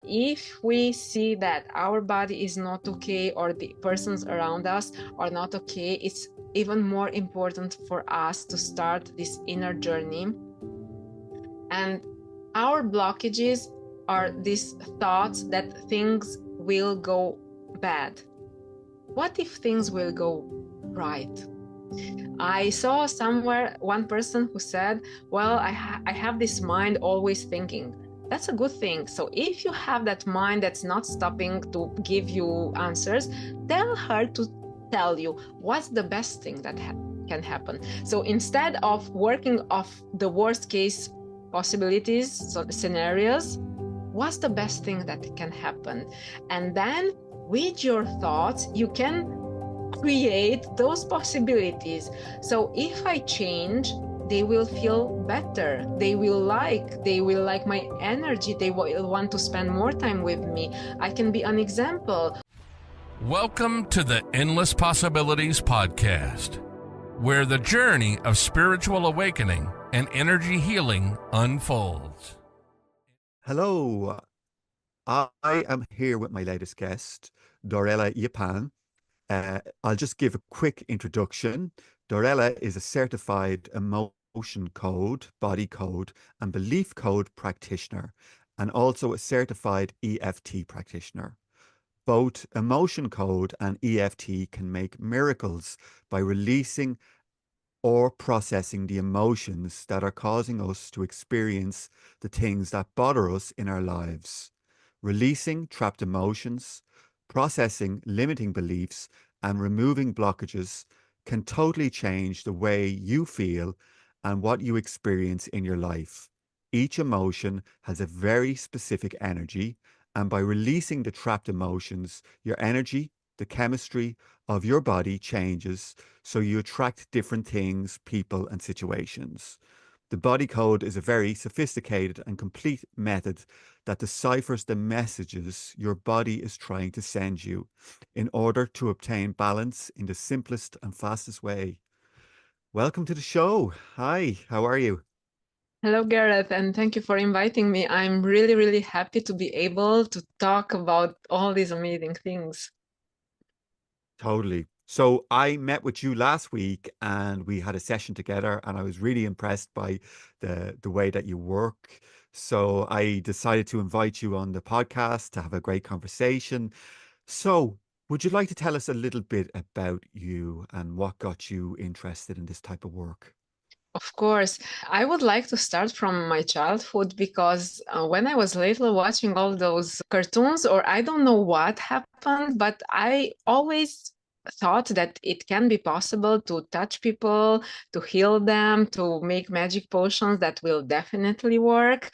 if we see that our body is not okay or the persons around us are not okay, it's even more important for us to start this inner journey. And our blockages are these thoughts that things will go bad. What if things will go right? I saw somewhere one person who said, well, I have this mind always thinking. That's a good thing. So if you have that mind that's not stopping to give you answers, tell her to tell you what's the best thing that can happen. So instead of working off the worst case possibilities, so scenarios, what's the best thing that can happen? And then with your thoughts, you can create those possibilities. So if I change, they will feel better. They will like my energy. They will want to spend more time with me. I can be an example. Welcome to the Endless Possibilities Podcast, where the journey of spiritual awakening and energy healing unfolds. Hello, I am here with my latest guest, Dorela Iepan. I'll just give a quick introduction. Dorela is a certified emotion code, body code, and belief code practitioner, and also a certified EFT practitioner. Both emotion code and EFT can make miracles by releasing or processing the emotions that are causing us to experience the things that bother us in our lives. Releasing trapped emotions, processing limiting beliefs, and removing blockages can totally change the way you feel and what you experience in your life. Each emotion has a very specific energy, and by releasing the trapped emotions, your energy, the chemistry of your body changes, so you attract different things, people, and situations. The body code is a very sophisticated and complete method that deciphers the messages your body is trying to send you in order to obtain balance in the simplest and fastest way. Welcome to the show. Hi, how are you? Hello, Gareth, and thank you for inviting me. I'm really, really happy to be able to talk about all these amazing things. Totally. So I met with you last week and we had a session together, and I was really impressed by the way that you work. So I decided to invite you on the podcast to have a great conversation. So would you like to tell us a little bit about you and what got you interested in this type of work? Of course, I would like to start from my childhood because when I was little watching all those cartoons, or I don't know what happened, but I always thought that it can be possible to touch people, to heal them, to make magic potions that will definitely work.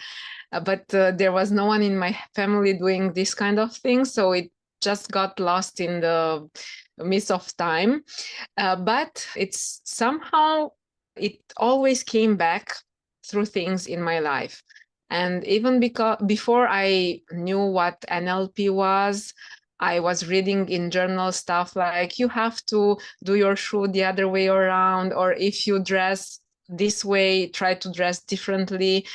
But there was no one in my family doing this kind of thing, so it just got lost in the midst of time. But it's somehow it always came back through things in my life. And even because before I knew what NLP was, I was reading in journal stuff like you have to do your shoe the other way around, or if you dress this way, try to dress differently.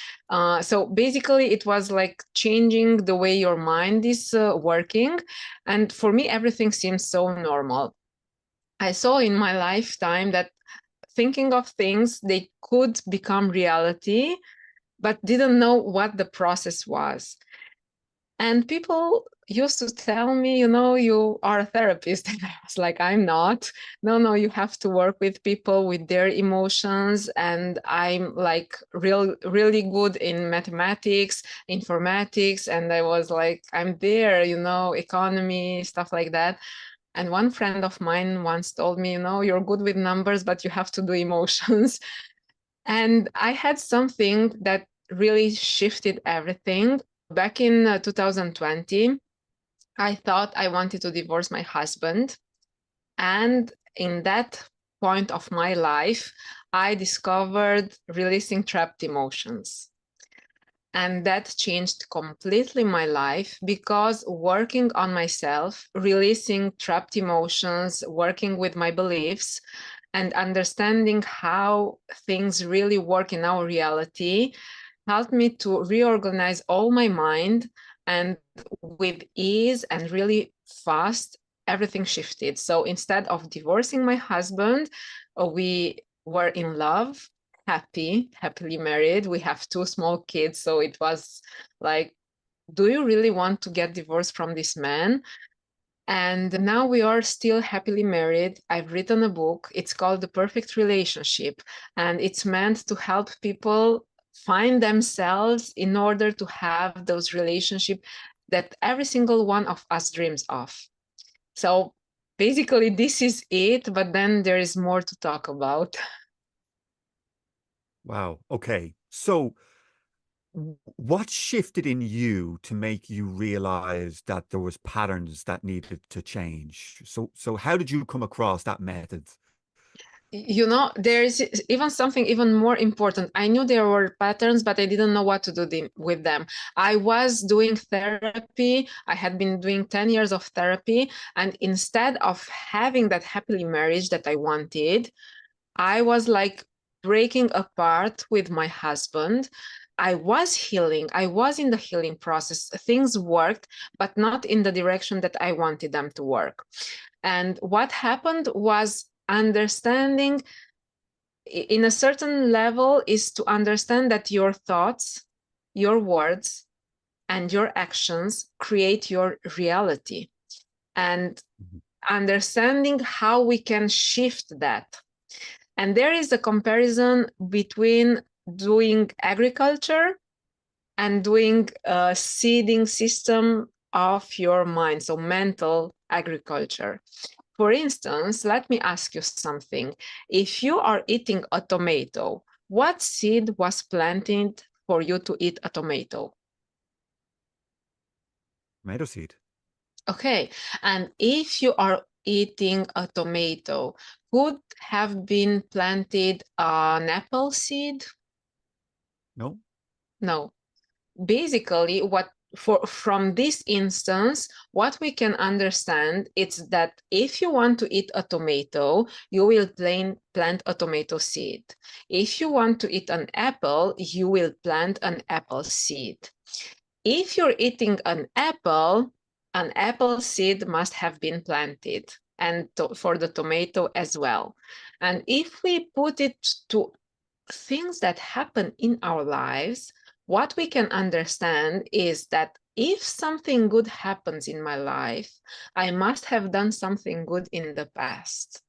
So basically, it was like changing the way your mind is working. And for me, everything seems so normal. I saw in my lifetime that thinking of things, they could become reality, but didn't know what the process was. And people used to tell me, you are a therapist. And I was like, I'm not. No, you have to work with people, with their emotions. And I'm like really good in mathematics, informatics. And I was like, I'm there, economy, stuff like that. And one friend of mine once told me, you're good with numbers, but you have to do emotions. And I had something that really shifted everything. Back in 2020, I thought I wanted to divorce my husband. And in that point of my life, I discovered releasing trapped emotions. And that changed completely my life because working on myself, releasing trapped emotions, working with my beliefs, and understanding how things really work in our reality helped me to reorganize all my mind And with ease and really fast, everything shifted. So instead of divorcing my husband, we were in love, happily married. We have two small kids. So it was like, do you really want to get divorced from this man? And now we are still happily married. I've written a book. It's called The Perfect Relationship, and it's meant to help people find themselves in order to have those relationships that every single one of us dreams of. So basically, this is it, but then there is more to talk about. Wow. Okay. So what shifted in you to make you realize that there was patterns that needed to change? So how did you come across that method? You know, there is even something even more important. I knew there were patterns, but I didn't know what to do with them. I was doing therapy. I had been doing 10 years of therapy. And instead of having that happily marriage that I wanted, I was like breaking apart with my husband. I was healing. I was in the healing process. Things worked, but not in the direction that I wanted them to work. And what happened was understanding in a certain level is to understand that your thoughts, your words, and your actions create your reality. And understanding how we can shift that. And there is a comparison between doing agriculture and doing a seeding system of your mind, so mental agriculture. For instance, let me ask you something. If you are eating a tomato, what seed was planted for you to eat a tomato? Tomato seed. Okay, and if you are eating a tomato, could have been planted an apple seed? No? No. Basically, from this instance, what we can understand is that if you want to eat a tomato, you will plant a tomato seed. If you want to eat an apple, you will plant an apple seed. If you're eating an apple seed must have been planted, and for the tomato as well. And if we put it to things that happen in our lives, what we can understand is that if something good happens in my life, I must have done something good in the past.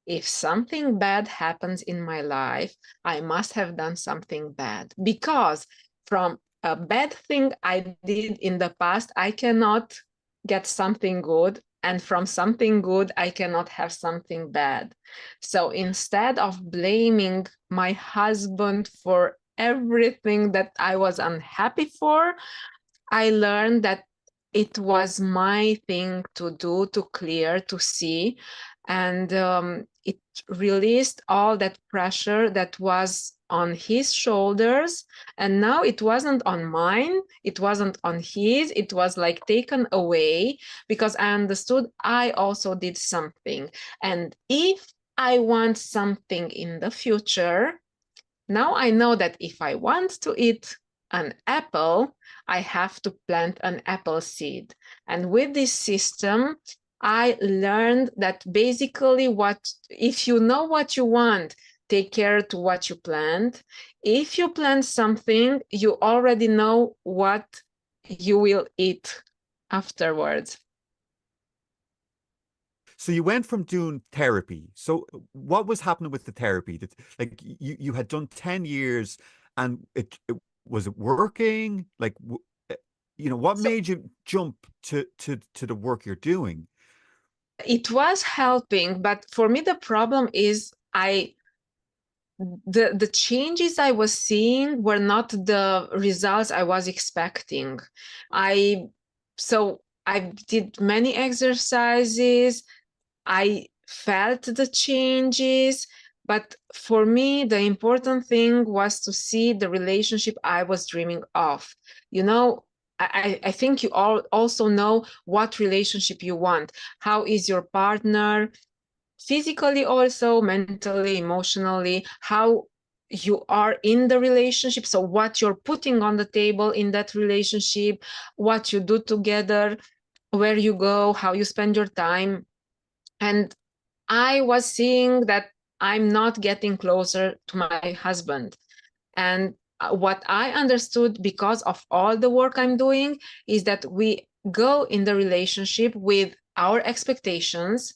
If something bad happens in my life, I must have done something bad, because from a bad thing I did in the past, I cannot get something good. And from something good, I cannot have something bad. So instead of blaming my husband for everything that I was unhappy for, I learned that it was my thing to do, to clear, to see. And it released all that pressure that was on his shoulders. And now it wasn't on mine, it wasn't on his, it was like taken away, because I understood I also did something. And if I want something in the future, now I know that if I want to eat an apple, I have to plant an apple seed. And with this system, I learned that basically if you know what you want, take care to what you plant. If you plant something, you already know what you will eat afterwards. So you went from doing therapy. So what was happening with the therapy? That like you had done 10 years and it was it working? Like what So made you jump to the work you're doing? it was helping, but for me the problem is the changes I was seeing were not the results I was expecting. I so I did many exercises. I felt the changes, but for me, the important thing was to see the relationship I was dreaming of. You know, I think you all also know what relationship you want. How is your partner? Physically, also mentally, emotionally, how you are in the relationship. So what you're putting on the table in that relationship, what you do together, where you go, how you spend your time. And I was seeing that I'm not getting closer to my husband. And what I understood because of all the work I'm doing is that we go in the relationship with our expectations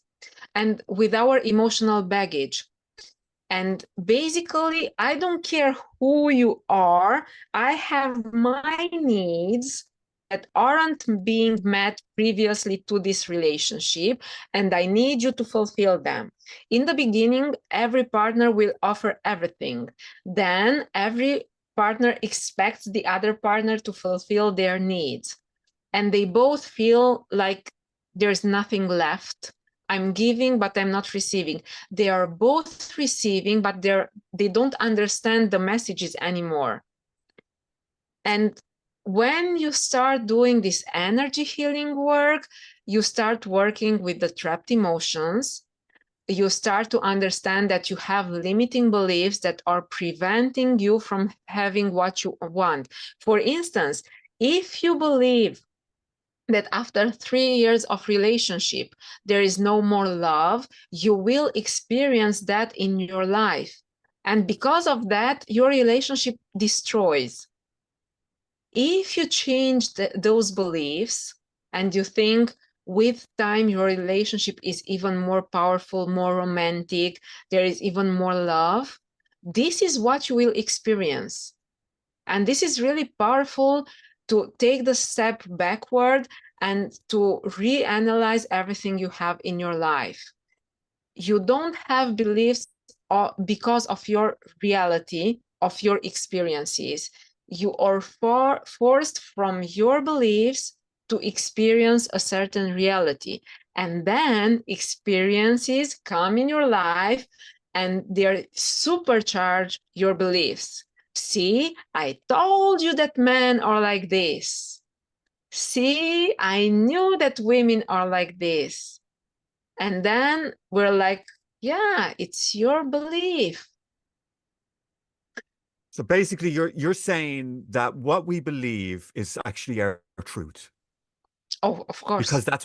and with our emotional baggage. And basically, I don't care who you are, I have my needs that aren't being met previously to this relationship, and I need you to fulfill them. In the beginning, every partner will offer everything. Then every partner expects the other partner to fulfill their needs. And they both feel like there's nothing left. I'm giving, but I'm not receiving. They are both receiving, but they don't understand the messages anymore. And when you start doing this energy healing work, you start working with the trapped emotions. You start to understand that you have limiting beliefs that are preventing you from having what you want. For instance, if you believe that after 3 years of relationship, there is no more love, you will experience that in your life. And because of that, your relationship destroys. If you change those beliefs and you think with time your relationship is even more powerful, more romantic, there is even more love, this is what you will experience. And this is really powerful to take the step backward and to reanalyze everything you have in your life. You don't have beliefs because of your reality, of your experiences. You are forced from your beliefs to experience a certain reality. And then experiences come in your life and they supercharge your beliefs. See, I told you that men are like this. See, I knew that women are like this. And then we're like, yeah, it's your belief. So basically, you're saying that what we believe is actually our truth, Oh, of course. because that's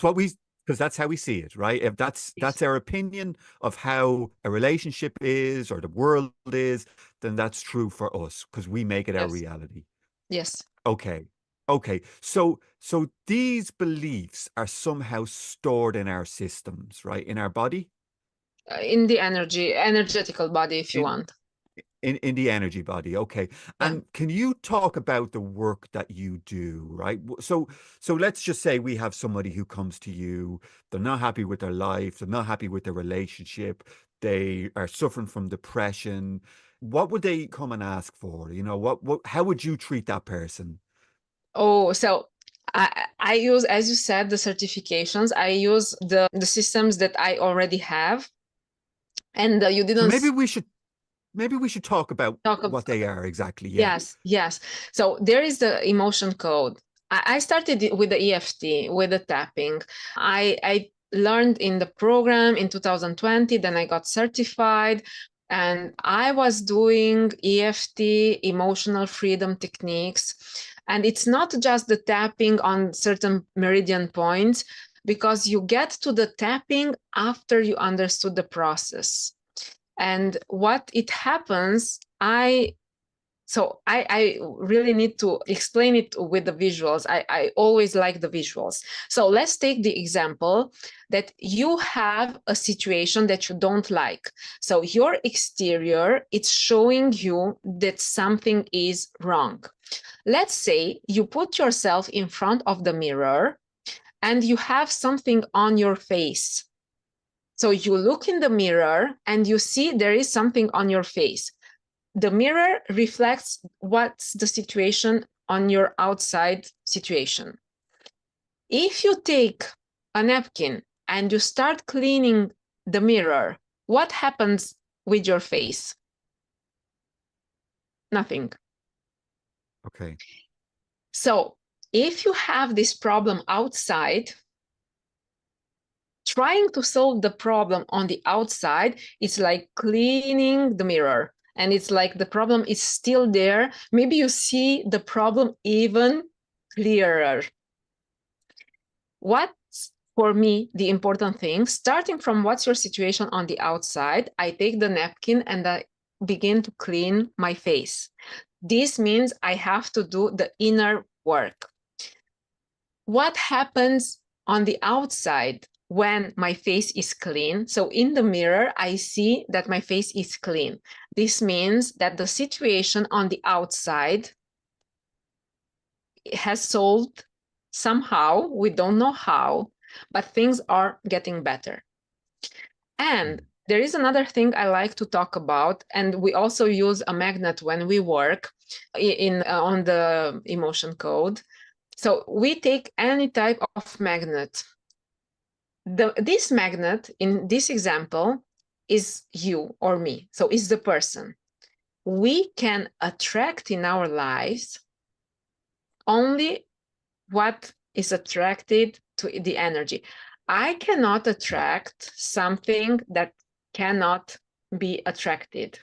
how we see it, right? If that's our opinion of how a relationship is or the world is, then that's true for us because we make it our Yes. reality. Yes. Okay. Okay. So these beliefs are somehow stored in our systems, right? In our body, In the energetical body, if you in want. in the energy body. Okay. Yeah. And can you talk about the work that you do, right? So let's just say we have somebody who comes to you, they're not happy with their life, they're not happy with their relationship, they are suffering from depression. What would they come and ask for? You know, what how would you treat that person? Oh, so I use, as you said, the certifications. I use the systems that I already have. And you So didn't maybe we should talk about talk about. what they are exactly. Yeah. Yes, yes. So there is the emotion code. I started with the EFT, with the tapping. I learned in the program in 2020, then I got certified, and I was doing EFT, emotional freedom techniques. And it's not just the tapping on certain meridian points, because you get to the tapping after you understood the process. And what it happens, I really need to explain it with the visuals. I always like the visuals. So let's take the example that you have a situation that you don't like. So your exterior, it's showing you that something is wrong. Let's say you put yourself in front of the mirror and you have something on your face. So you look in the mirror and you see there is something on your face. The mirror reflects what's the situation on your outside situation. If you take a napkin and you start cleaning the mirror, what happens with your face? Nothing. Okay. So if you have this problem outside, trying to solve the problem on the outside, it's like cleaning the mirror. and it's like the problem is still there, maybe you see the problem even clearer. What's for me the important thing, starting from what's your situation on the outside, I take the napkin and I begin to clean my face. This means I have to do the inner work. What happens on the outside when my face is clean? So in the mirror, I see that my face is clean. This means that the situation on the outside has solved somehow. We don't know how, but things are getting better. And there is another thing I like to talk about, and we also use a magnet when we work on the emotion code. So we take any type of magnet. This magnet in this example is you or me, so is the person. We can attract in our lives only what is attracted to the energy. I cannot attract something that cannot be attracted.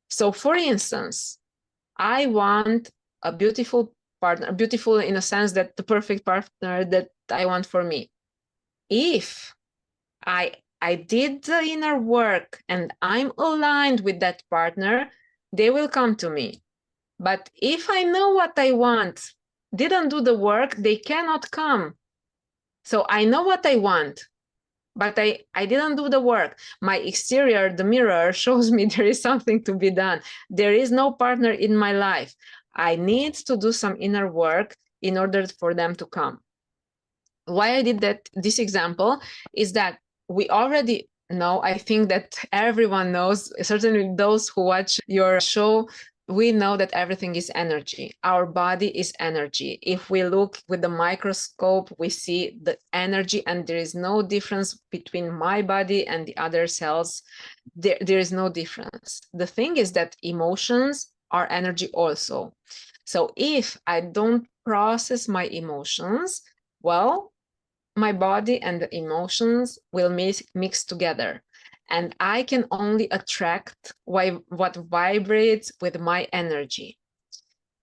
So for instance, I want a beautiful partner, beautiful in a sense that the perfect partner that I want for me. If I did the inner work and I'm aligned with that partner, they will come to me. But if I know what I want, didn't do the work, they cannot come. So I know what I want, but I didn't do the work. My exterior, the mirror, shows me there is something to be done. There is no partner in my life. I need to do some inner work in order for them to come. Why I did this example is that we already know, I think that everyone knows, certainly those who watch your show, we know that everything is energy. Our body is energy. If we look with the microscope, we see the energy, and there is no difference between my body and the other cells. There is no difference. The thing is that emotions are energy also. So if I don't process my emotions, well, my body and the emotions will mix together, and I can only attract what vibrates with my energy.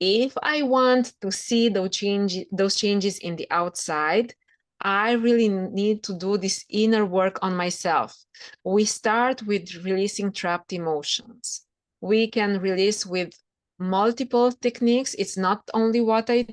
If I want to see those changes in the outside, I really need to do this inner work on myself. We start with releasing trapped emotions. We can release with multiple techniques. It's not only what I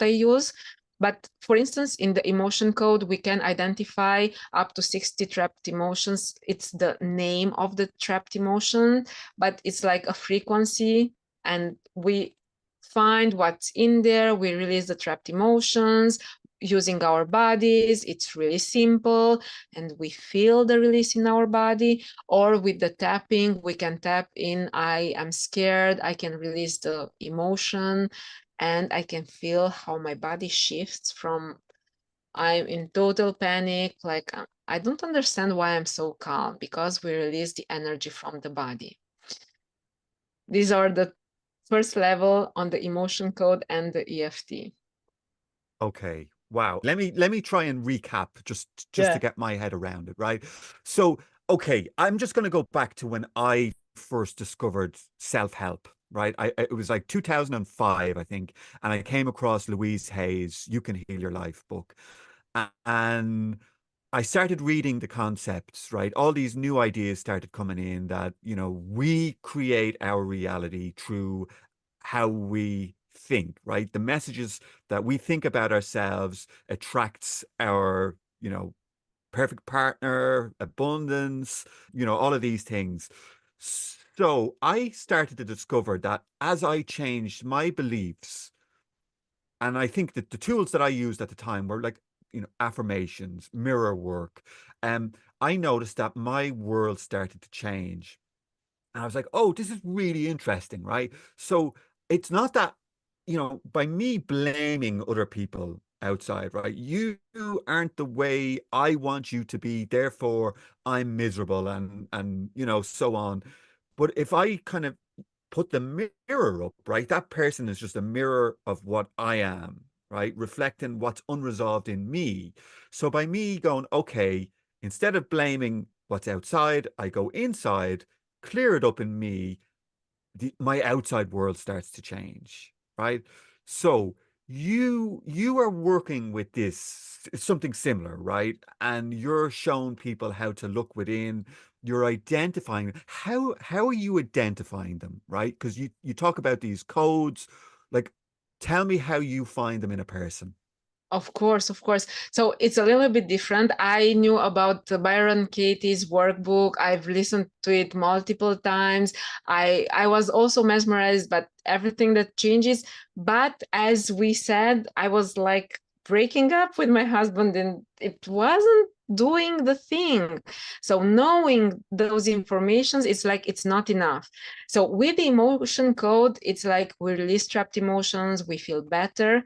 use, but for instance, in the emotion code, we can identify up to 60 trapped emotions. It's the name of the trapped emotion, but it's like a frequency, and we find what's in there. We release the trapped emotions using our bodies. It's really simple, and we feel the release in our body. Or with the tapping, we can tap in, I am scared, I can release the emotion, and I can feel how my body shifts from I'm in total panic, like I don't understand why I'm so calm, because we release the energy from the body. These are the first level on the emotion code and the EFT. Okay. Wow. Let me try and recap just to get my head around it, right? So, okay, I'm just going to go back to when I first discovered self-help, right? It was like 2005, I think, and I came across Louise Hay's You Can Heal Your Life book. And I started reading the concepts, right? All these new ideas started coming in that, we create our reality through how we think, right? The messages that we think about ourselves attracts our, perfect partner, abundance, all of these things. So I started to discover that as I changed my beliefs, and I think that the tools that I used at the time were like, affirmations, mirror work. I noticed that my world started to change. And I was like, oh, this is really interesting, right? So it's not that, by me blaming other people outside, right? You aren't the way I want you to be, therefore I'm miserable and so on. But if I kind of put the mirror up, right? That person is just a mirror of what I am, right? Reflecting what's unresolved in me. So by me going, okay, instead of blaming what's outside, I go inside clear it up in me, my outside world starts to change, right? So you are working with this something similar, right? And you're showing people how to look within. You're identifying how are you identifying them, right? Because you talk about these codes, like tell me how you find them in a person. Of course, of course. So it's a little bit different. I knew about Byron Katie's workbook. I've listened to it multiple times. I was also mesmerized by everything that changes. But as we said, I was like breaking up with my husband and it wasn't doing the thing. So knowing those informations, it's like it's not enough. So with the emotion code, it's like we release trapped emotions, we feel better,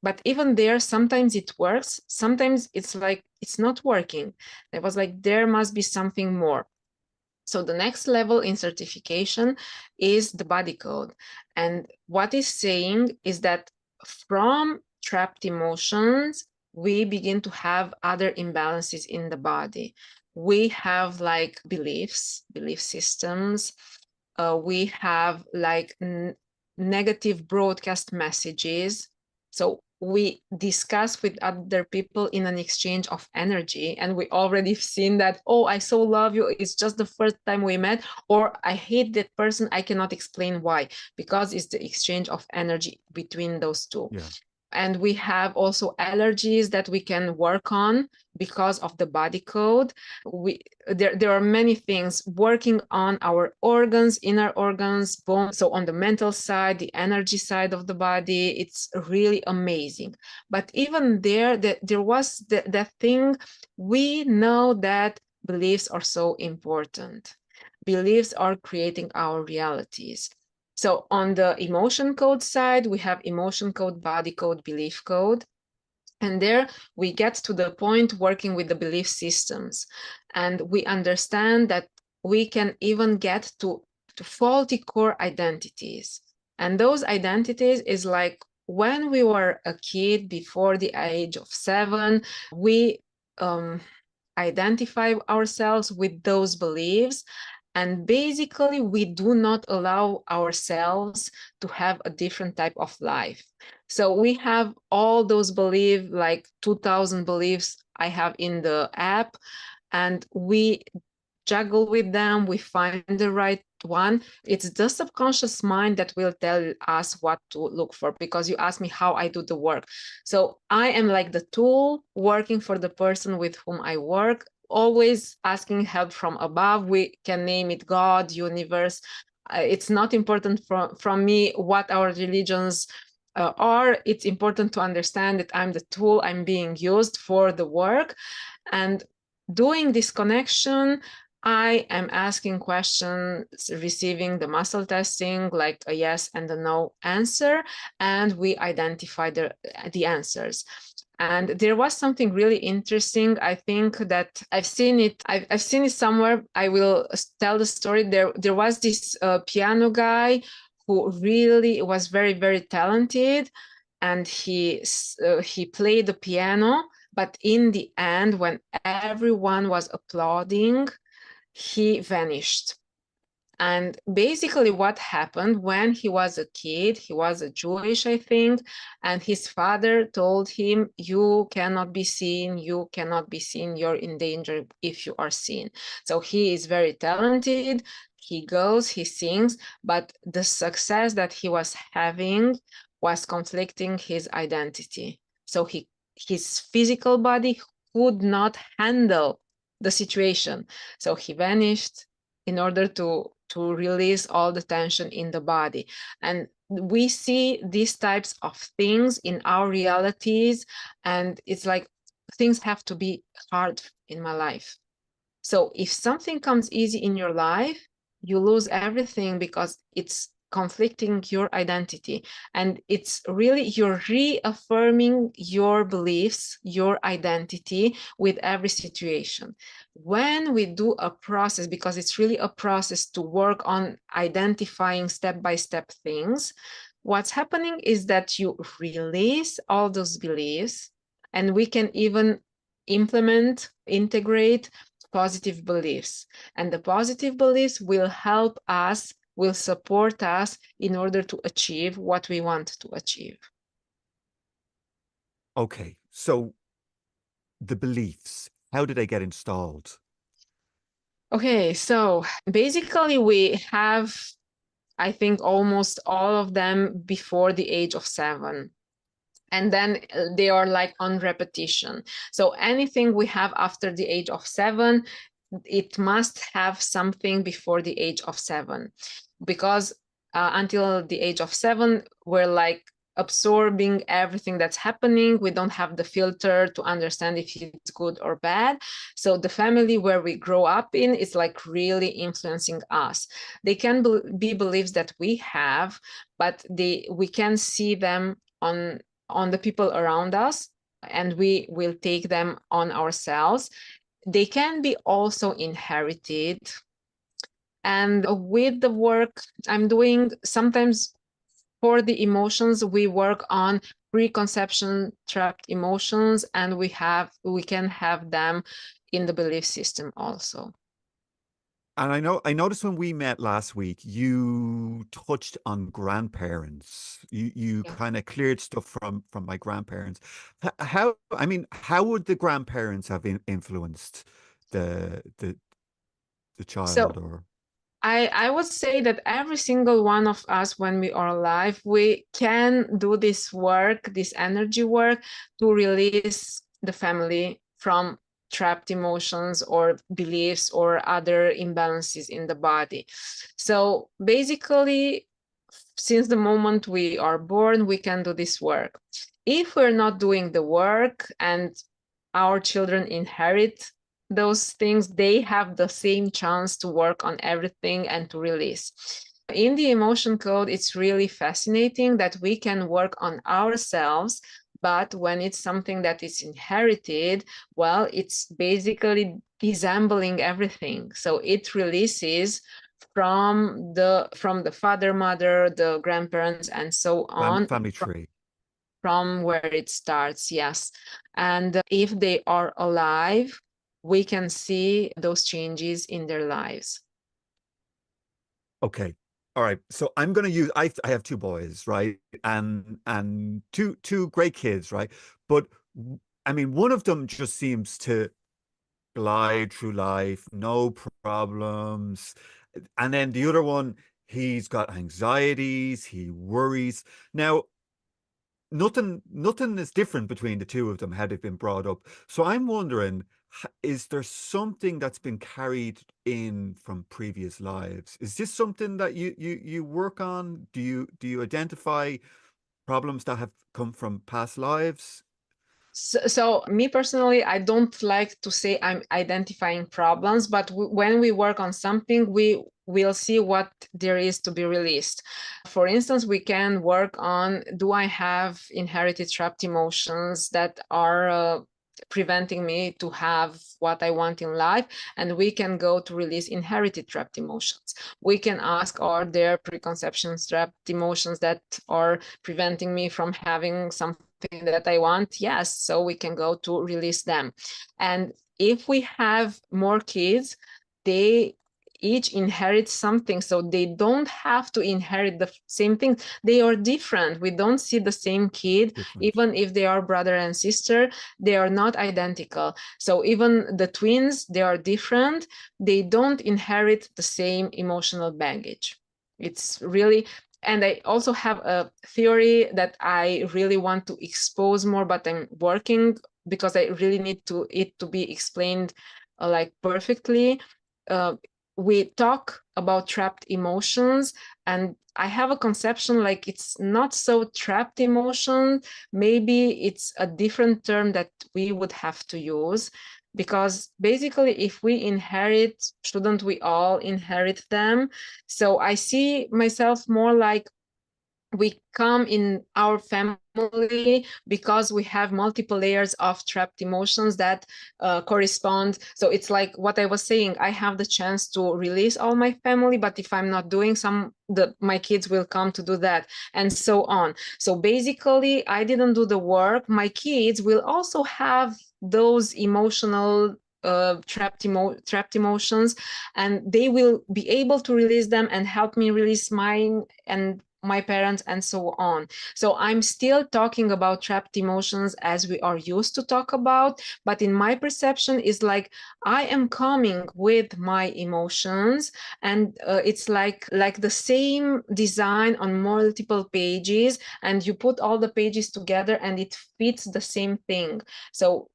but even there sometimes it works, sometimes it's like it's not working. I was like, there must be something more. So the next level in certification is the body code, and what is saying is that from trapped emotions we begin to have other imbalances in the body. We have like belief systems, we have like negative broadcast messages. So we discuss with other people in an exchange of energy, and we already seen that, oh, I so love you, it's just the first time we met, or I hate that person, I cannot explain why, because it's the exchange of energy between those two. Yeah. And we have also allergies that we can work on because of the body code. There are many things working on our organs, inner organs, bones. So on the mental side, the energy side of the body, it's really amazing. But even there was that thing. We know that beliefs are so important. Beliefs are creating our realities. So on the emotion code side, we have emotion code, body code, belief code. And there we get to the point working with the belief systems. And we understand that we can even get to faulty core identities. And those identities is like when we were a kid before the age of 7, we identify ourselves with those beliefs. And basically, we do not allow ourselves to have a different type of life. So we have all those beliefs, like 2,000 beliefs I have in the app, and we juggle with them, we find the right one. It's the subconscious mind that will tell us what to look for, because you asked me how I do the work. So I am like the tool working for the person with whom I work, always asking help from above. We can name it God, universe. It's not important from me what our religions are. It's important to understand that I'm the tool, I'm being used for the work. And doing this connection, I am asking questions, receiving the muscle testing, like a yes and a no answer, and we identify the answers. And there was something really interesting. I think that I've seen it. I've seen it somewhere. I will tell the story. There was this piano guy who really was very, very talented, and he played the piano. But in the end, when everyone was applauding, he vanished. And basically what happened, when he was a kid, he was a Jewish, I think, and his father told him, you cannot be seen, you cannot be seen, you're in danger if you are seen. So he is very talented, he goes, he sings, but the success that he was having was conflicting his identity. So his physical body could not handle the situation. So he vanished in order to release all the tension in the body. And we see these types of things in our realities, and it's like things have to be hard in my life. So if something comes easy in your life, you lose everything because it's conflicting your identity. And it's really, you're reaffirming your beliefs, your identity with every situation. When we do a process, because it's really a process to work on identifying step-by-step things, what's happening is that you release all those beliefs, and we can even implement, integrate positive beliefs. And the positive beliefs will help us, will support us in order to achieve what we want to achieve. Okay, so the beliefs, how do they get installed? Okay, so basically we have, I think, almost all of them before the age of 7. And then they are like on repetition. So anything we have after the age of 7, it must have something before the age of 7, because until the age of 7, we're like absorbing everything that's happening. We don't have the filter to understand if it's good or bad. So the family where we grow up in is like really influencing us. They can be beliefs that we have, but we can see them on the people around us, and we will take them on ourselves. They can be also inherited. And with the work I'm doing, sometimes for the emotions, we work on preconception trapped emotions, and we can have them in the belief system also. And I noticed when we met last week, you touched on grandparents. You Yeah. kind of cleared stuff from my grandparents. How, I mean, how would the grandparents have influenced the child? So Or I would say that every single one of us, when we are alive, we can do this work, this energy work, to release the family from trapped emotions or beliefs or other imbalances in the body. So basically, since the moment we are born, we can do this work. If we're not doing the work and our children inherit those things, they have the same chance to work on everything and to release. In the emotion code, it's really fascinating that we can work on ourselves, but when it's something that is inherited, well, it's basically disemboweling everything. So it releases from the father, mother, the grandparents, and so on, family tree? from where it starts, yes. And if they are alive, we can see those changes in their lives. Okay. All right. So I'm going to use, I have two boys, right? And two great kids, right? But I mean, one of them just seems to glide through life, no problems. And then the other one, he's got anxieties, he worries. Now, nothing is different between the two of them, had they've been brought up. So I'm wondering, is there something that's been carried in from previous lives? Is this something that you work on? Do you identify problems that have come from past lives? So me personally, I don't like to say I'm identifying problems, but when we work on something, we will see what there is to be released. For instance, we can work on, do I have inherited trapped emotions that are preventing me to have what I want in life? And we can go to release inherited trapped emotions. We can ask, are there preconceptions trapped emotions that are preventing me from having something that I want? Yes. So we can go to release them. And if we have more kids, they each inherit something. So they don't have to inherit the same thing. They are different. We don't see the same kid, Different. even if they are brother and sister, they are not identical. So even the twins, they are different. They don't inherit the same emotional baggage. It's really, and I also have a theory that I really want to expose more, but I'm working because I really need it to be explained like perfectly. Uh, we talk about trapped emotions, and I have a conception like it's not so trapped emotion. Maybe it's a different term that we would have to use, because basically if we inherit, shouldn't we all inherit them? So I see myself more like we come in our family because we have multiple layers of trapped emotions that correspond. So it's like what I was saying, I have the chance to release all my family, but if I'm not doing my kids will come to do that, and so on. So basically I didn't do the work, my kids will also have those emotional trapped emotions, and they will be able to release them and help me release mine and my parents and so on. So I'm still talking about trapped emotions as we are used to talk about, but in my perception is like I am coming with my emotions, and it's like the same design on multiple pages, and you put all the pages together and it fits the same thing. So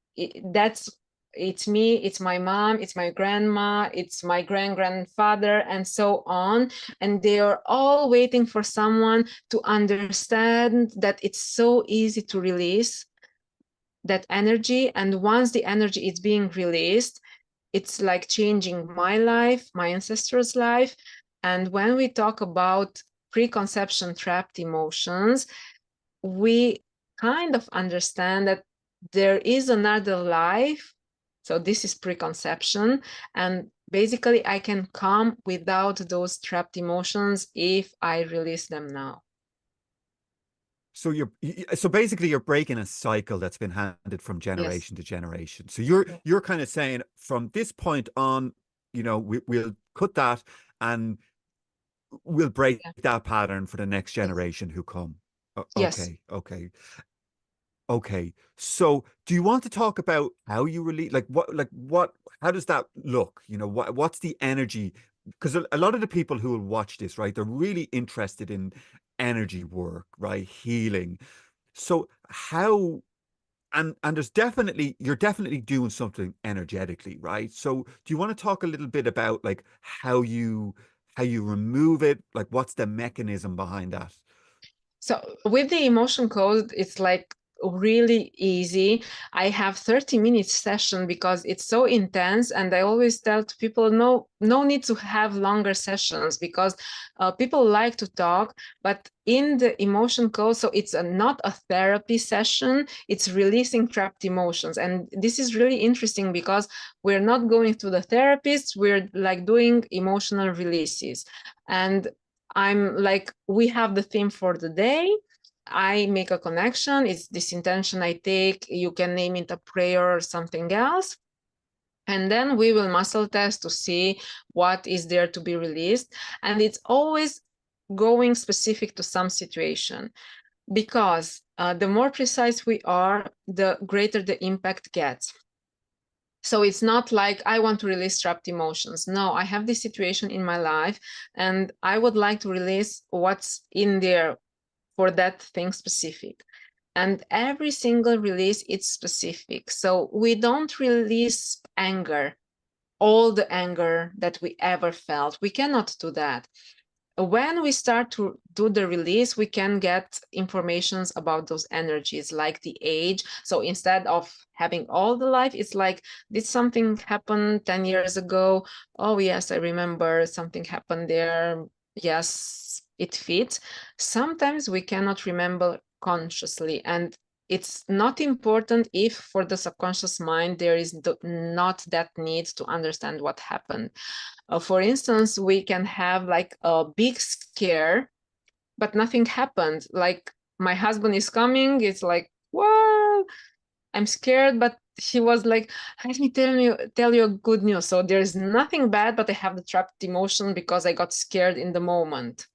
it's me, it's my mom, it's my grandma, it's my grandfather, and so on. And they are all waiting for someone to understand that it's so easy to release that energy. And once the energy is being released, it's like changing my life, my ancestors' life. And when we talk about preconception trapped emotions, we kind of understand that there is another life. So this is preconception. And basically, I can come without those trapped emotions if I release them now. So so basically you're breaking a cycle that's been handed from Yes. generation to generation. So you're kind of saying from this point on, we'll cut that and we'll break Yeah. that pattern for the next Yes. generation who come. Yes. Okay. So do you want to talk about how you release, how does that look? What's the energy? Because a lot of the people who will watch this, right, they're really interested in energy work, right? Healing. So how, and you're definitely doing something energetically, right? So do you want to talk a little bit about like how you remove it? Like what's the mechanism behind that? So with the emotion code, it's like really easy. I have 30 minutes session because it's so intense, and I always tell to people, no need to have longer sessions, because people like to talk. But in the emotion code, so it's not a therapy session, it's releasing trapped emotions. And this is really interesting because we're not going to the therapist, we're like doing emotional releases. And I'm like, we have the theme for the day. I make a connection. It's this intention I take. You can name it a prayer or something else. And then we will muscle test to see what is there to be released. And it's always going specific to some situation, because the more precise we are, the greater the impact gets. So it's not like I want to release trapped emotions. No, I have this situation in my life and I would like to release what's in there for that thing specific. And every single release is specific. So we don't release anger, all the anger that we ever felt. We cannot do that. When we start to do the release, we can get informations about those energies, like the age. So instead of having all the life, it's like, did something happen 10 years ago? Oh, yes, I remember something happened there. Yes, it fits. Sometimes we cannot remember consciously. And it's not important if for the subconscious mind, there is not that need to understand what happened. For instance, we can have like a big scare, but nothing happened. Like my husband is coming, it's like, well, I'm scared, but he was like, let me tell you a good news. So there's nothing bad, but I have the trapped emotion because I got scared in the moment.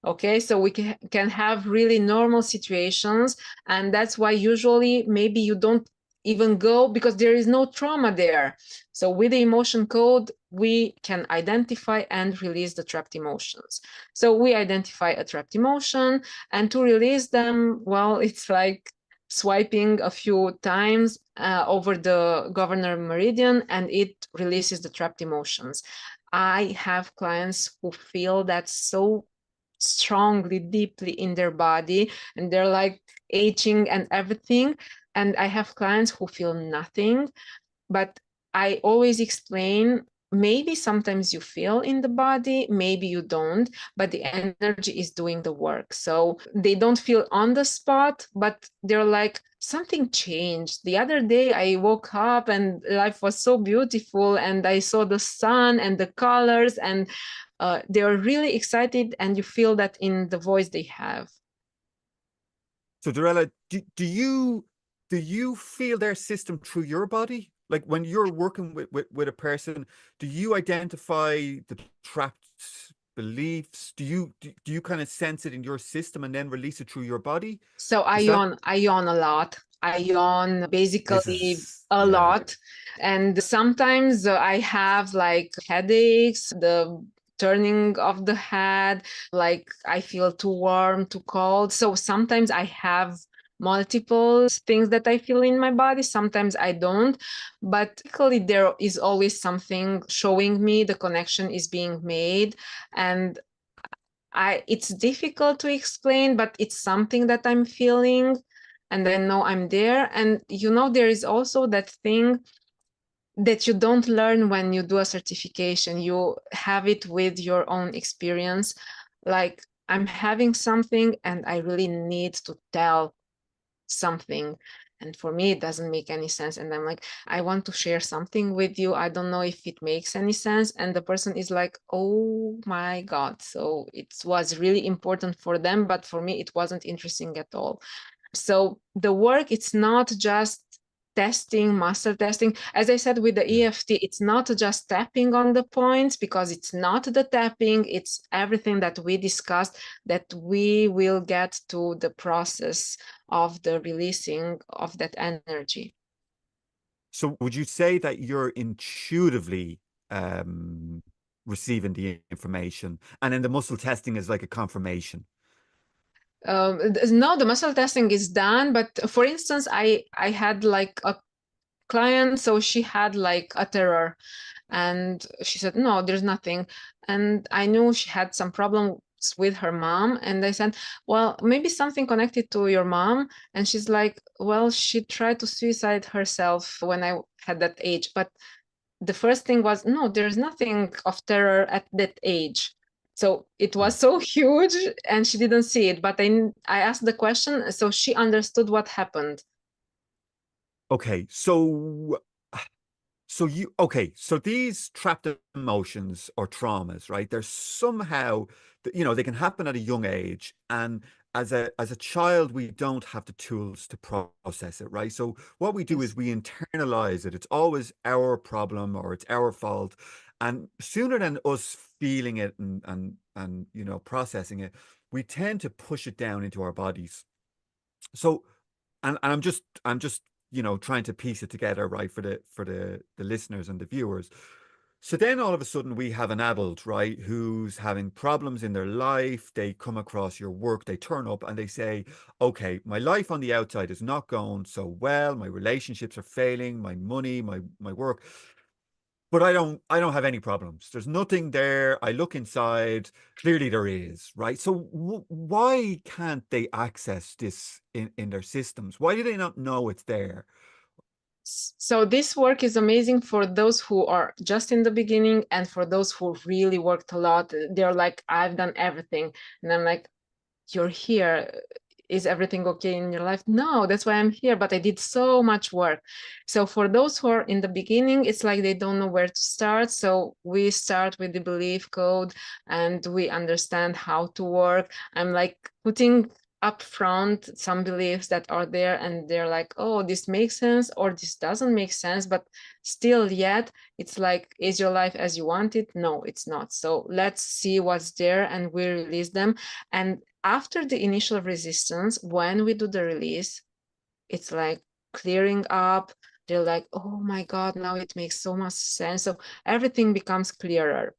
Okay, so we can have really normal situations, and that's why usually maybe you don't even go because there is no trauma there. So with the emotion code, we can identify and release the trapped emotions. So we identify a trapped emotion, and to release them, well, it's like swiping a few times over the governor meridian, and it releases the trapped emotions. I have clients who feel that so strongly, deeply in their body, and they're like aging and everything. And I have clients who feel nothing, but I always explain, maybe sometimes you feel in the body, maybe you don't, but the energy is doing the work. So they don't feel on the spot, but they're like, something changed. The other day I woke up and life was so beautiful, and I saw the sun and the colors, and they're really excited, and you feel that in the voice they have. So Dorela, do you do you feel their system through your body? Like when you're working with a person, do you identify the trapped beliefs? Do you kind of sense it in your system and then release it through your body? So Is that I yawn a lot. I yawn this basically is a yeah. lot. And sometimes I have like headaches, the turning of the head, like I feel too warm, too cold. So sometimes I have multiple things that I feel in my body. Sometimes I don't. But basically, there is always something showing me the connection is being made. And it's difficult to explain, but it's something that I'm feeling, and I know I'm there. And there is also that thing that you don't learn when you do a certification. You have it with your own experience. Like, I'm having something and I really need to tell something, and for me it doesn't make any sense, and I'm like, I want to share something with you, I don't know if it makes any sense, and the person is like, oh my god. So it was really important for them, but for me it wasn't interesting at all. So the work, it's not just testing, muscle testing. As I said with the EFT, it's not just tapping on the points, because it's not the tapping, it's everything that we discussed, that we will get to the process of the releasing of that energy. So would you say that you're intuitively um receiving the information and then the muscle testing is like a confirmation? No, the muscle testing is done, but for instance, I had like a client, so she had like a terror, and she said, no, there's nothing. And I knew she had some problems with her mom, and I said, well, maybe something connected to your mom. And she's like, well, she tried to suicide herself when I had that age. But the first thing was, no, there's nothing of terror at that age. So it was so huge and she didn't see it, but I asked the question, so she understood what happened. Okay, so these trapped emotions or traumas, right? They're somehow, they can happen at a young age, and as a child, we don't have the tools to process it, right? So what we do Yes. is we internalize it. It's always our problem or it's our fault, and sooner than us feeling it and processing it, we tend to push it down into our bodies. So and I'm just trying to piece it together, right, for the listeners and the viewers. So then all of a sudden we have an adult, right, who's having problems in their life. They come across your work, they turn up and they say, okay, my life on the outside is not going so well, my relationships are failing, my money, my work, but I don't have any problems. There's nothing there. I look inside. Clearly there is, right? So why can't they access this in their systems? Why do they not know it's there? So this work is amazing for those who are just in the beginning, and for those who really worked a lot. They're like, I've done everything. And I'm like, you're here. Is everything okay in your life? No, that's why I'm here, but I did so much work. So for those who are in the beginning, it's like they don't know where to start. So we start with the belief code and we understand how to work. I'm like putting up front some beliefs that are there, and they're like, oh, this makes sense or this doesn't make sense, but still yet it's like, is your life as you want it? No, it's not. So let's see what's there, and we release them. And after the initial resistance, when we do the release, it's like clearing up. They're like, oh my god, now it makes so much sense. So everything becomes clearer.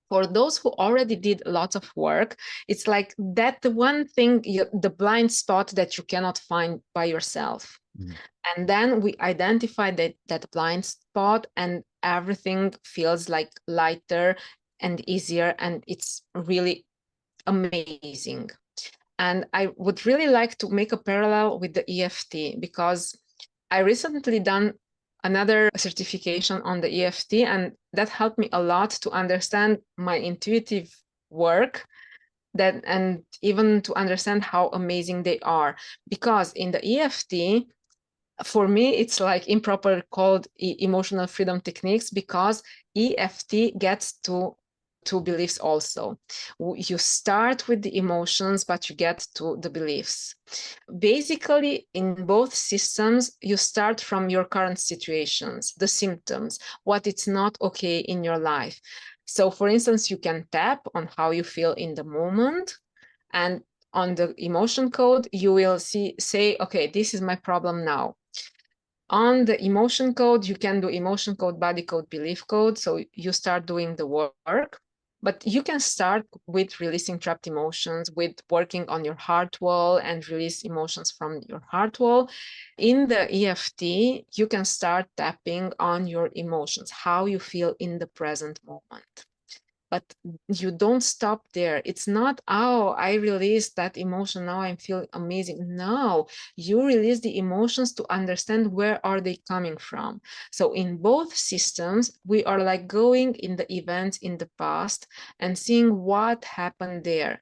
For those who already did lots of work, it's like that the one thing, the blind spot that you cannot find by yourself. Mhm. And then we identify that blind spot, and everything feels like lighter and easier, and it's really amazing. And I would really like to make a parallel with the EFT, because I recently done another certification on the EFT, and that helped me a lot to understand my intuitive work, that and even to understand how amazing they are. Because in the EFT, for me, it's like improper called emotional freedom techniques, because EFT gets to two beliefs also. You start with the emotions, but you get to the beliefs. Basically, in both systems, you start from your current situations, the symptoms, what it's not okay in your life. So, for instance, you can tap on how you feel in the moment, and on the emotion code, you will say, okay, this is my problem now. On the emotion code, you can do emotion code, body code, belief code. So you start doing the work, but you can start with releasing trapped emotions, with working on your heart wall and release emotions from your heart wall. In the EFT, you can start tapping on your emotions, how you feel in the present moment. But you don't stop there. It's not, oh, I released that emotion, now I feel amazing. No, you release the emotions to understand where are they coming from. So in both systems, we are like going in the events in the past and seeing what happened there.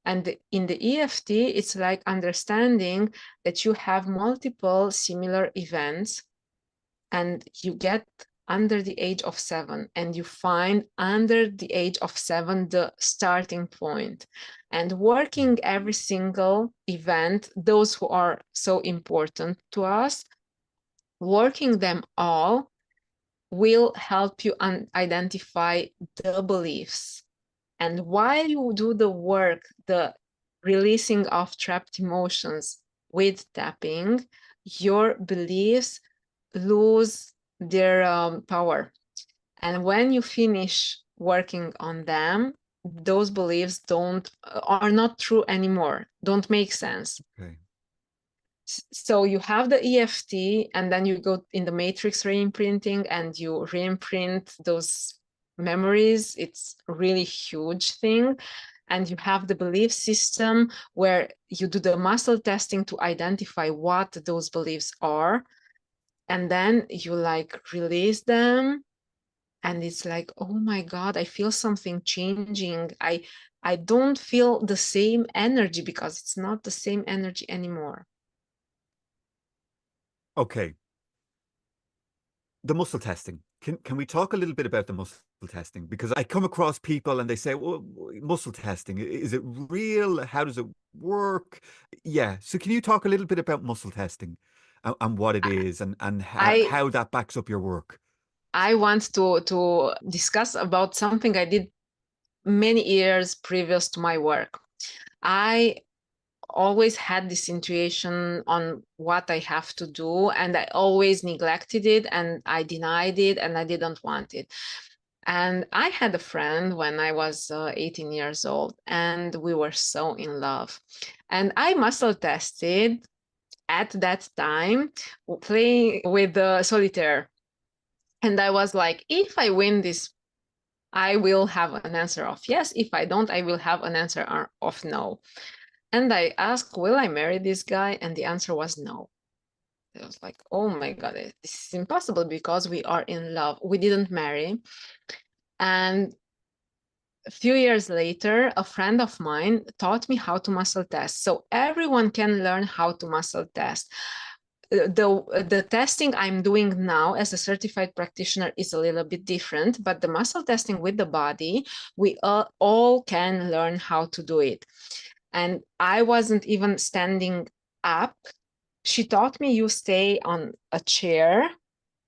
And in the EFT, it's like understanding that you have multiple similar events, and you get under the age of 7, and you find under the age of 7 the starting point, and working every single event, those who are so important to us, working them all will help you identify the beliefs. And while you do the work, the releasing of trapped emotions with tapping, your beliefs lose their power. And when you finish working on them, those beliefs are not true anymore, don't make sense. Okay. So you have the EFT, and then you go in the matrix reimprinting and you reimprint those memories. It's a really huge thing. And you have the belief system where you do the muscle testing to identify what those beliefs are. And then you like release them, and it's like, oh my God, I feel something changing. I don't feel the same energy, because it's not the same energy anymore. Okay. The muscle testing. Can we talk a little bit about the muscle testing? Because I come across people and they say, well, muscle testing, is it real? How does it work? Yeah. So can you talk a little bit about muscle testing and what it is, and I how that backs up your work? I want to discuss about something I did many years previous to my work. I always had this intuition on what I have to do, and I always neglected it, and I denied it, and I didn't want it. And I had a friend when I was 18 years old, and we were so in love. And I muscle tested at that time, playing with the solitaire. And I was like, if I win this, I will have an answer of yes. If I don't, I will have an answer of no. And I asked, will I marry this guy? And the answer was no. I was like, oh my God, this is impossible because we are in love. We didn't marry. And a few years later, a friend of mine taught me how to muscle test. So everyone can learn how to muscle test. The testing I'm doing now as a certified practitioner is a little bit different, but the muscle testing with the body, we all can learn how to do it. And I wasn't even standing up. She taught me you stay on a chair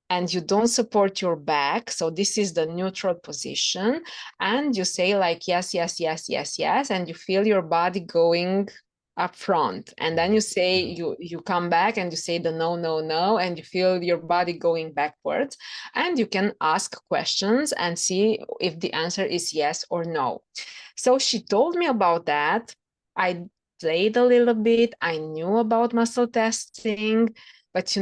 and you don't support your back. So this is the neutral position. And you say like, yes, yes, yes, yes, yes. And you feel your body going up front. And then you say, you come back and you say the no, no, no, and you feel your body going backwards. And you can ask questions and see if the answer is yes or no. So she told me about that. I played a little bit. I knew about muscle testing, but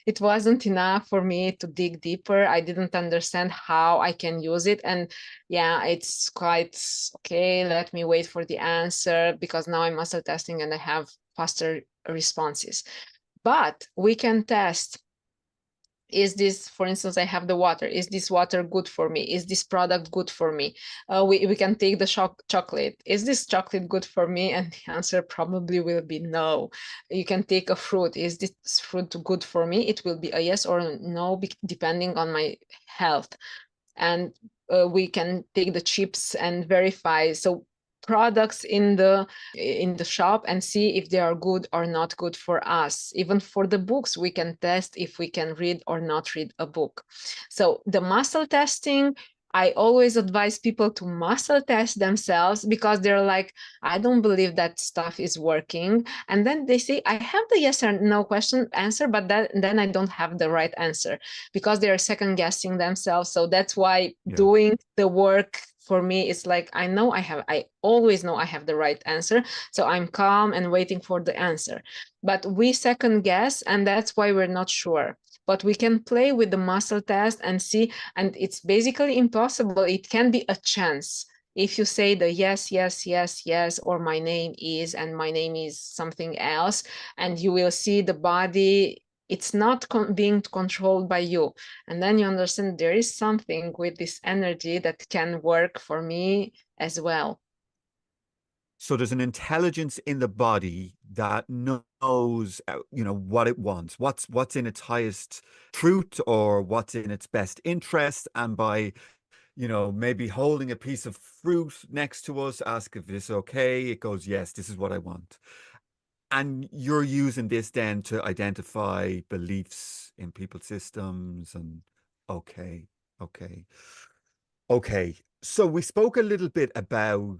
it wasn't enough for me to dig deeper. I didn't understand how I can use it. And yeah, it's quite okay. Let me wait for the answer, because now I'm muscle testing and I have faster responses. But we can test, is this, for instance, I have the water, is this water good for me, is this product good for me? We can take the chocolate, is this chocolate good for me? And the answer probably will be no. You can take a fruit, is this fruit good for me? It will be a yes or a no, depending on my health. And we can take the chips and verify products in the shop and see if they are good or not good for us. Even for the books, we can test if we can read or not read a book. So the muscle testing, I always advise people to muscle test themselves, because they're like, I don't believe that stuff is working. And then they say, I have the yes or no question answer, but then I don't have the right answer, because they're second guessing themselves. So that's why doing the work for me is like, I always know I have the right answer. So I'm calm and waiting for the answer. But we second guess, and that's why we're not sure. But we can play with the muscle test and see, and it's basically impossible. It can be a chance. If you say the yes, yes, yes, yes, or my name is, and my name is something else, and you will see the body, it's not being controlled by you. And then you understand there is something with this energy that can work for me as well. So there's an intelligence in the body that knows, what it wants, what's in its highest truth, or what's in its best interest. And by, maybe holding a piece of fruit next to us, ask if it's okay, it goes, yes, this is what I want. And you're using this then to identify beliefs in people's systems. And okay, okay. Okay, so we spoke a little bit about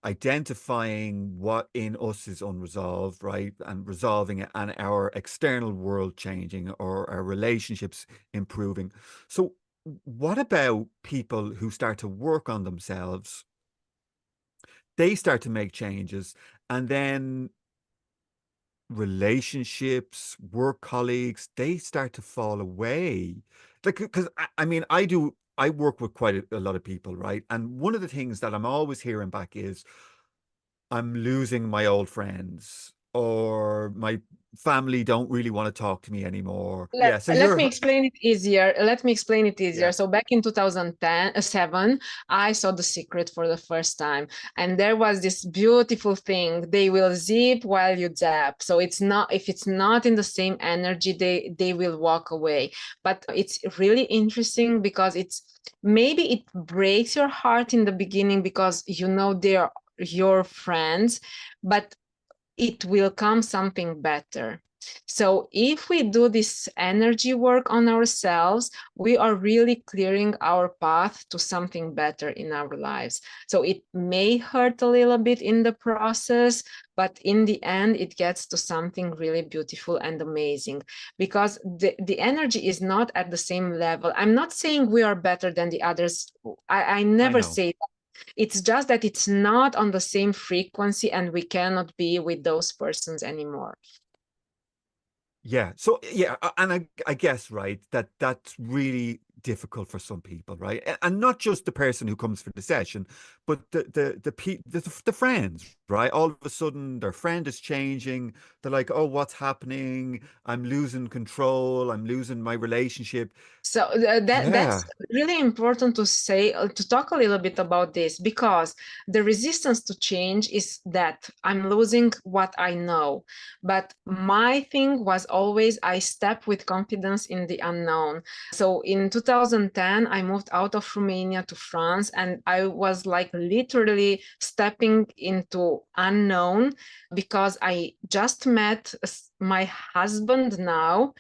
identifying what in us is unresolved, right? And resolving it, and our external world changing, or our relationships improving. So what about people who start to work on themselves? They start to make changes, and then relationships, work colleagues, they start to fall away. Like, because I work with quite a lot of people, right? And one of the things that I'm always hearing back is, I'm losing my old friends, or my family don't really want to talk to me anymore. Yeah. So Let me explain it easier. Let me explain it easier. Yeah. So back in 2007, I saw The Secret for the first time. And there was this beautiful thing. They will zip while you zap. So if it's not in the same energy, they will walk away. But it's really interesting, because maybe it breaks your heart in the beginning, because they're your friends, but it will come something better. So if we do this energy work on ourselves, we are really clearing our path to something better in our lives. So it may hurt a little bit in the process, but in the end, it gets to something really beautiful and amazing, because the energy is not at the same level. I'm not saying we are better than the others. I never say that. It's just that it's not on the same frequency, and we cannot be with those persons anymore. Yeah. So yeah, and I guess, right, that's really difficult for some people, right? And not just the person who comes for the session, but the friends, right? All of a sudden their friend is changing. They're like, oh, what's happening? I'm losing control. I'm losing my relationship. So Yeah. that's really important to talk a little bit about this, because the resistance to change is that I'm losing what I know. But my thing was always, I step with confidence in the unknown. So in 2010, I moved out of Romania to France, and I was like literally stepping into unknown, because I just met my husband now.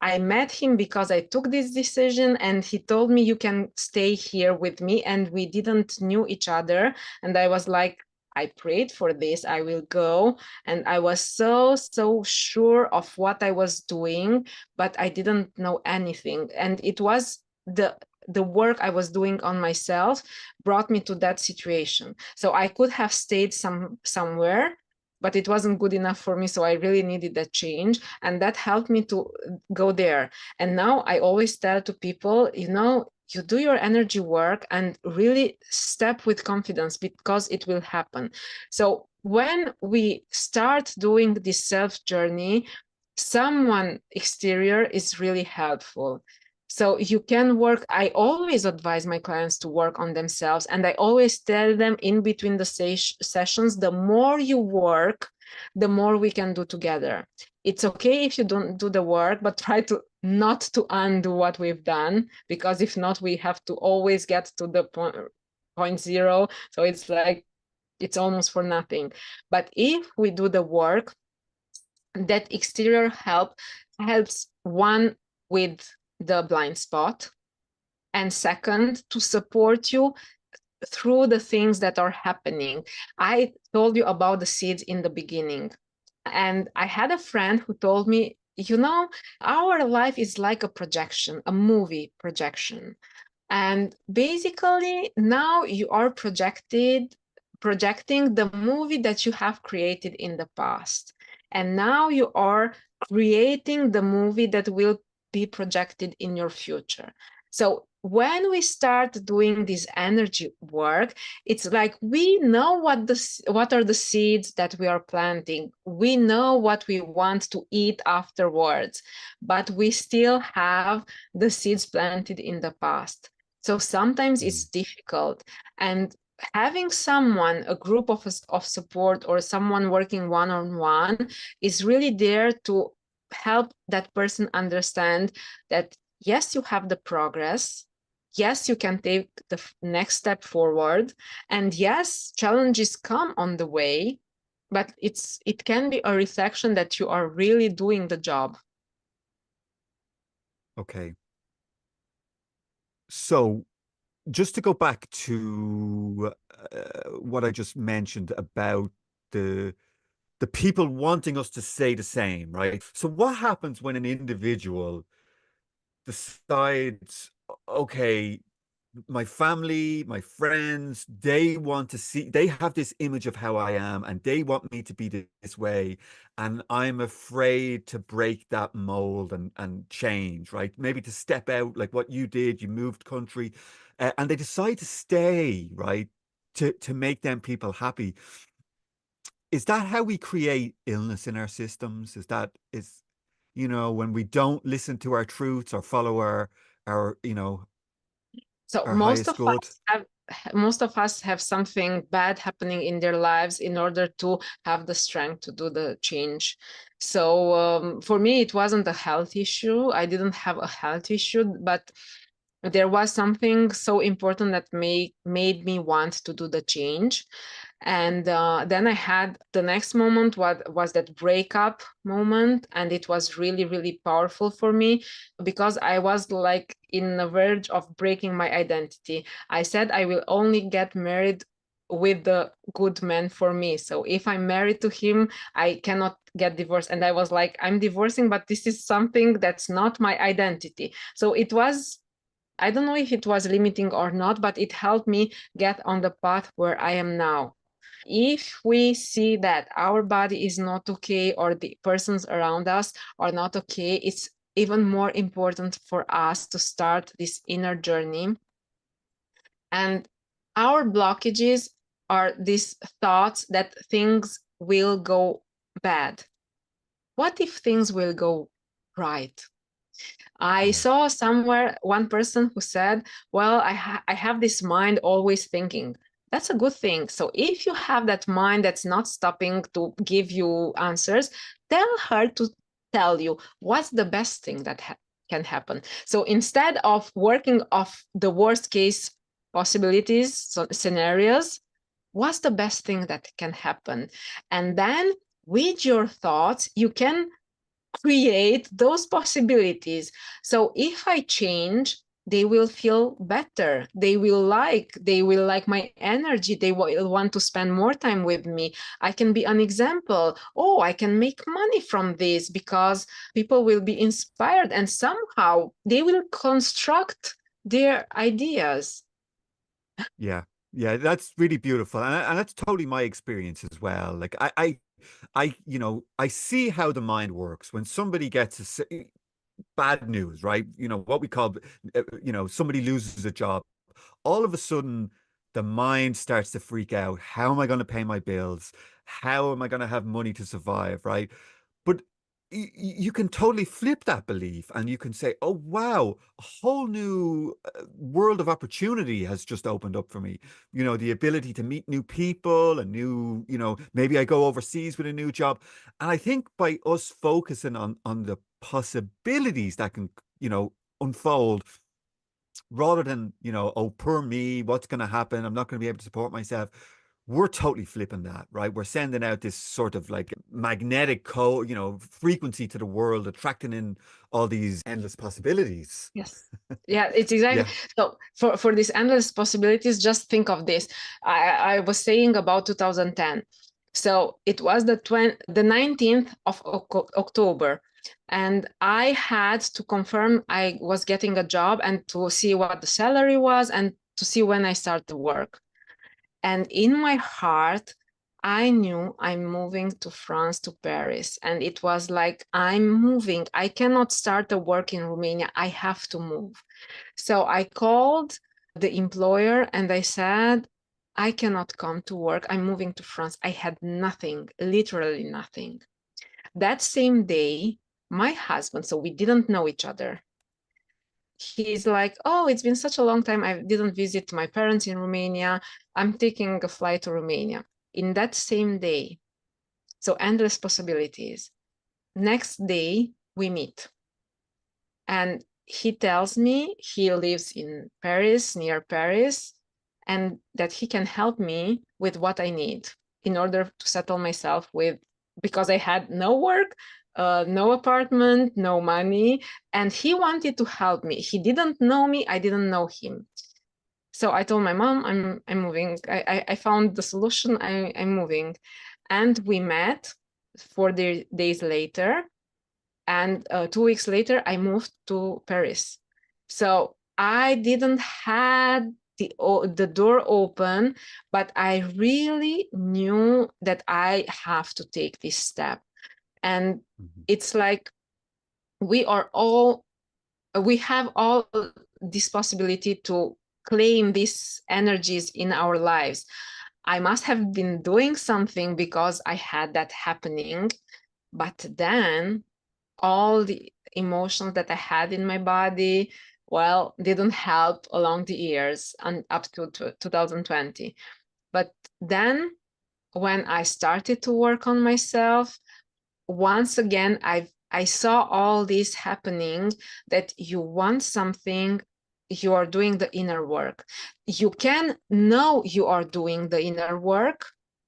I met him because I took this decision, and he told me, you can stay here with me. And we didn't knew each other. And I was like, I prayed for this, I will go. And I was so sure of what I was doing, but I didn't know anything. And it was the work I was doing on myself brought me to that situation. So I could have stayed somewhere, but it wasn't good enough for me. So I really needed that change, and that helped me to go there. And now I always tell to people, you do your energy work and really step with confidence, because it will happen. So when we start doing this self journey, someone exterior is really helpful. So you can work. I always advise my clients to work on themselves. And I always tell them in between the sessions, the more you work, the more we can do together. It's okay if you don't do the work, but try to not to undo what we've done, because if not, we have to always get to the point zero. So it's like, it's almost for nothing. But if we do the work, that exterior help helps, one, with the blind spot, and second, to support you through the things that are happening. I told you about the seeds in the beginning, and I had a friend who told me, our life is like a projection, a movie projection. And basically, now you are projecting the movie that you have created in the past. And now you are creating the movie that will be projected in your future. So when we start doing this energy work, it's like we know what are the seeds that we are planting. We know what we want to eat afterwards, but we still have the seeds planted in the past. So sometimes it's difficult. And having someone, a group of support, or someone working one-on-one is really there to help that person understand that, yes, you have the progress. Yes, you can take the next step forward. And yes, challenges come on the way, but it can be a reflection that you are really doing the job. Okay. So just to go back to what I just mentioned about the the people wanting us to say the same, right? So what happens when an individual decides, okay, my family, my friends, they want to see, they have this image of how I am and they want me to be this way. And I'm afraid to break that mold and change, right? Maybe to step out like what you did, you moved country, and they decide to stay, right? To make them people happy. Is that how we create illness in our systems? When we don't listen to our truths or follow our, So our highest good? most of us have something bad happening in their lives in order to have the strength to do the change. So for me, it wasn't a health issue. I didn't have a health issue, but there was something so important that made me want to do the change. And then I had the next moment, what was that breakup moment, and it was really, really powerful for me, because I was like in the verge of breaking my identity. I said I will only get married with the good man for me. So if I'm married to him, I cannot get divorced. And I was like, I'm divorcing, but this is something that's not my identity. So it was, I don't know if it was limiting or not, but it helped me get on the path where I am now. If we see that our body is not okay, or the persons around us are not okay, it's even more important for us to start this inner journey. And our blockages are these thoughts that things will go bad. What if things will go right? I Yeah. saw somewhere one person who said, well, I have this mind always thinking. That's a good thing. So if you have that mind that's not stopping to give you answers, tell her to tell you what's the best thing that can happen. So instead of working off the worst case possibilities, scenarios, what's the best thing that can happen? And then with your thoughts, you can create those possibilities. So if I change, they will feel better. They will like my energy. They will want to spend more time with me. I can be an example. Oh, I can make money from this, because people will be inspired, and somehow they will construct their ideas. Yeah. Yeah, that's really beautiful. And that's totally my experience as well. Like I see how the mind works. When somebody gets bad news, right? What we call, somebody loses a job. All of a sudden, the mind starts to freak out. How am I going to pay my bills? How am I going to have money to survive, right? But you can totally flip that belief and you can say, oh, wow, a whole new world of opportunity has just opened up for me. You know, the ability to meet new people and new, you know, maybe I go overseas with a new job. And I think by us focusing on the possibilities that can, you know, unfold rather than, you know, oh, poor me, what's going to happen? I'm not going to be able to support myself. We're totally flipping that, right? We're sending out this sort of like magnetic you know, frequency to the world, attracting in all these endless possibilities. Yes. Yeah, it's exactly. Yeah. So for these endless possibilities, just think of this. I was saying about 2010. So it was the 19th of October, and I had to confirm I was getting a job and to see what the salary was and to see when I start to work. And in my heart, I knew I'm moving to France, to Paris. And it was like, I'm moving. I cannot start a work in Romania. I have to move. So I called the employer and I said, I cannot come to work. I'm moving to France. I had nothing, literally nothing. That same day, my husband, so we didn't know each other, he's like, oh, it's been such a long time. I didn't visit my parents in Romania. I'm taking a flight to Romania. In that same day, so endless possibilities. Next day, we meet. And he tells me he lives in Paris, near Paris, and that he can help me with what I need in order to settle myself with, because I had no work, no apartment, no money, and he wanted to help me. He didn't know me, I didn't know him. So I told my mom, I'm moving. I found the solution. I'm moving, and we met 4 days later, and 2 weeks later I moved to Paris. So I didn't had the door open, but I really knew that I have to take this step. And it's like we are all we have all this possibility to claim these energies in our lives. I must have been doing something because I had that happening, but then all the emotions that I had in my body, well, didn't help along the years and up to 2020. But then when I started to work on myself, once again, I saw all this happening, that you want something, you are doing the inner work. You can know you are doing the inner work,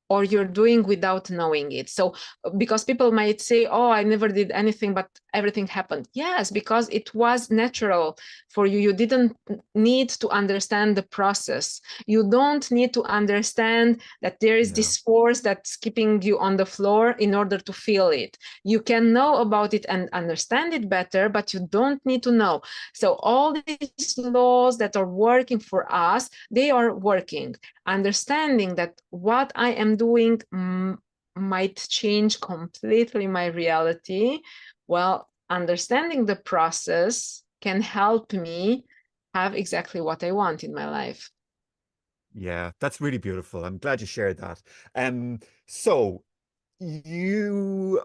or you're doing without knowing it. So because people might say, oh, I never did anything, but everything happened. Yes, because it was natural for you. You didn't need to understand the process. You don't need to understand that there is Yeah. this force that's keeping you on the floor in order to feel it. You can know about it and understand it better, but you don't need to know. So all these laws that are working for us, they are working. Understanding that what I am doing might change completely my reality. Well, understanding the process can help me have exactly what I want in my life. Yeah, that's really beautiful. I'm glad you shared that. So you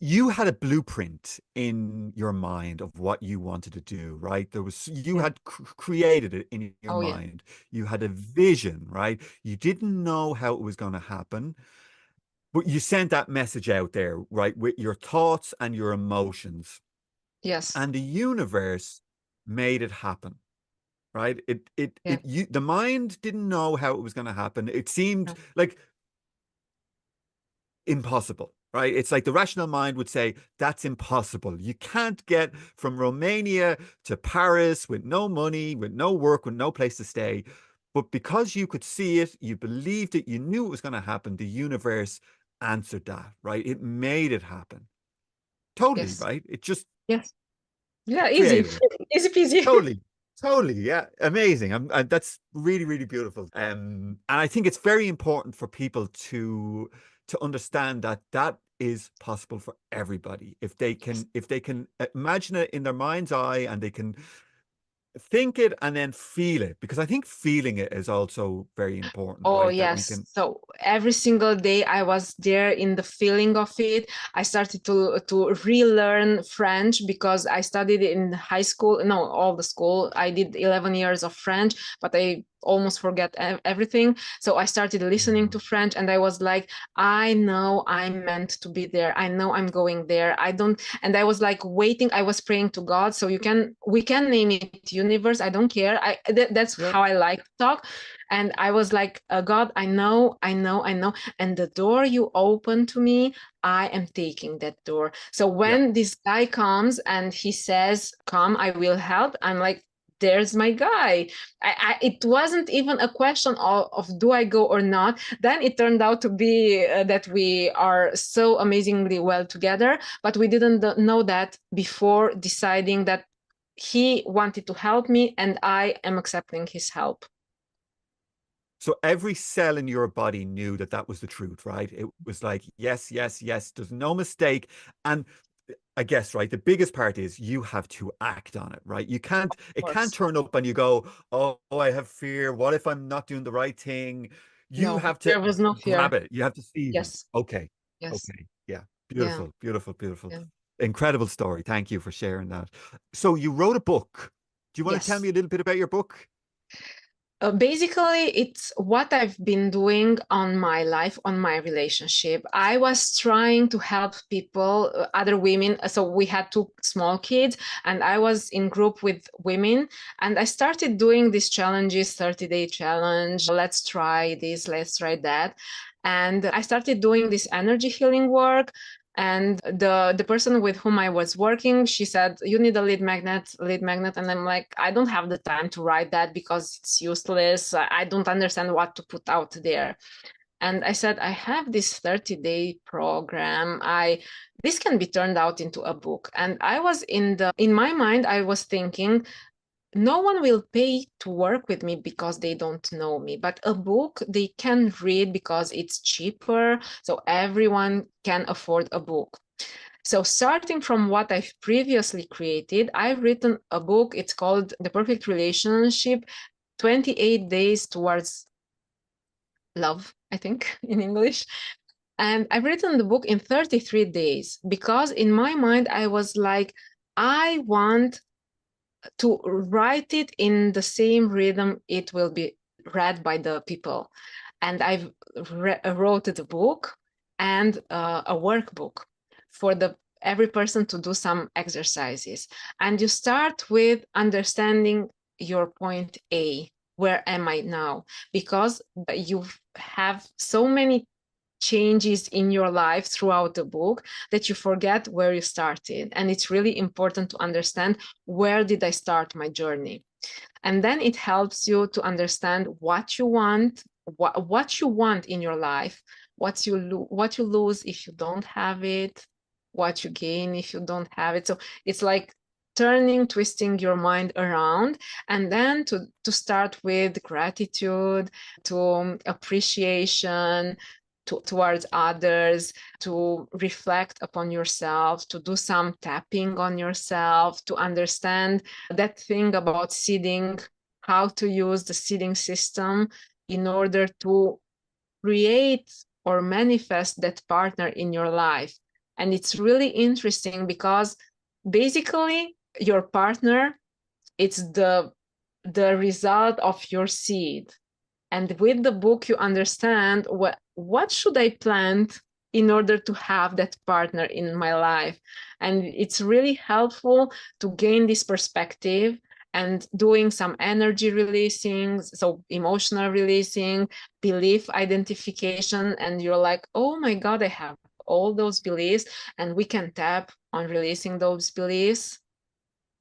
you had a blueprint in your mind of what you wanted to do, right? There was you Yeah. had created it in your Oh, yeah. mind. You had a vision, right? You didn't know how it was going to happen, but you sent that message out there, right, with your thoughts and your emotions, Yes. and the universe made it happen, right? Yeah. The mind didn't know how it was going to happen. It seemed Yeah. like impossible, right? It's like the rational mind would say, that's impossible. You can't get from Romania to Paris with no money, with no work, with no place to stay. But because you could see it, you believed it, you knew it was going to happen, the universe answered that, right? It made it happen. Totally, Yes. right? It just Yes. Yeah. Easy. created it. Easy peasy. Totally. Totally. Yeah. Amazing. That's really, really beautiful. And I think it's very important for people to understand that that is possible for everybody. If they Yes. can, if they can imagine it in their mind's eye and they can think it and then feel it, because I think feeling it is also very important, Oh, right? That we yes. can, So every single day I was there in the feeling of it. I started to relearn French because I studied in high school, no, all the school. I did 11 years of French, but I almost forget everything. So I started listening yeah, to French and I was like, I know I'm meant to be there. I know I'm going there. I don't, and I was like waiting. I was praying to God. So we can name it universe. I don't care. That's yeah, how I like to talk. And I was like, God, I know, I know, I know. And the door you open to me, I am taking that door. So yeah. when this guy comes and he says, come, I will help, I'm like, there's my guy. It wasn't even a question of do I go or not. Then it turned out to be that we are so amazingly well together, but we didn't know that before deciding that he wanted to help me and I am accepting his help. So every cell in your body knew that that was the truth, right? It was like, yes, yes, yes, there's no mistake. And I guess, right, the biggest part is you have to act on it, right? Of It can't course. turn up and you go, oh, I have fear. What if I'm not doing the right thing? You No, have to there was no grab fear. it. You have to seize it. Yes, Okay. yes, Okay. Yeah. yeah, Beautiful, beautiful, beautiful. yeah, Incredible story. Thank you for sharing that. So you wrote a book. Do you want to tell yes. me a little bit about your book? Basically, it's what I've been doing on my life, on my relationship. I was trying to help people, other women. So we had two small kids, and I was in group with women, and I started doing these challenges, 30-day challenge. Let's try this, let's try that. And I started doing this energy healing work. And the person with whom I was working, she said, you need a lead magnet. And I'm like, I don't have the time to write that because it's useless. I don't understand what to put out there. And I said, I have this 30-day program. This can be turned out into a book. And I was in my mind, I was thinking, no one will pay to work with me because they don't know me, but a book they can read because it's cheaper, so everyone can afford a book. So starting from what I've previously created, I've written a book. It's called The Perfect Relationship, 28 Days Towards Love, I think, in English. And I've written the book in 33 days because in my mind, I was like, I want to write it in the same rhythm it will be read by the people. And I've wrote the book and a workbook for the every person to do some exercises. And you start with understanding your point A. Where am I now? Because you have so many changes in your life throughout the book that you forget where you started. And it's really important to understand, where did I start my journey? And then it helps you to understand what you want, what you want in your life, what you lose if you don't have it, what you gain if you don't have it. So it's like twisting your mind around, and then to start with gratitude, to appreciation, towards others, to reflect upon yourself, to do some tapping on yourself, to understand that thing about seeding, how to use the seeding system in order to create or manifest that partner in your life. And it's really interesting because basically your partner, it's the result of your seed. And with the book, you understand what should I plant in order to have that partner in my life. And it's really helpful to gain this perspective and doing some energy releasing, so emotional releasing, belief identification. And you're like, oh my God, I have all those beliefs. And we can tap on releasing those beliefs.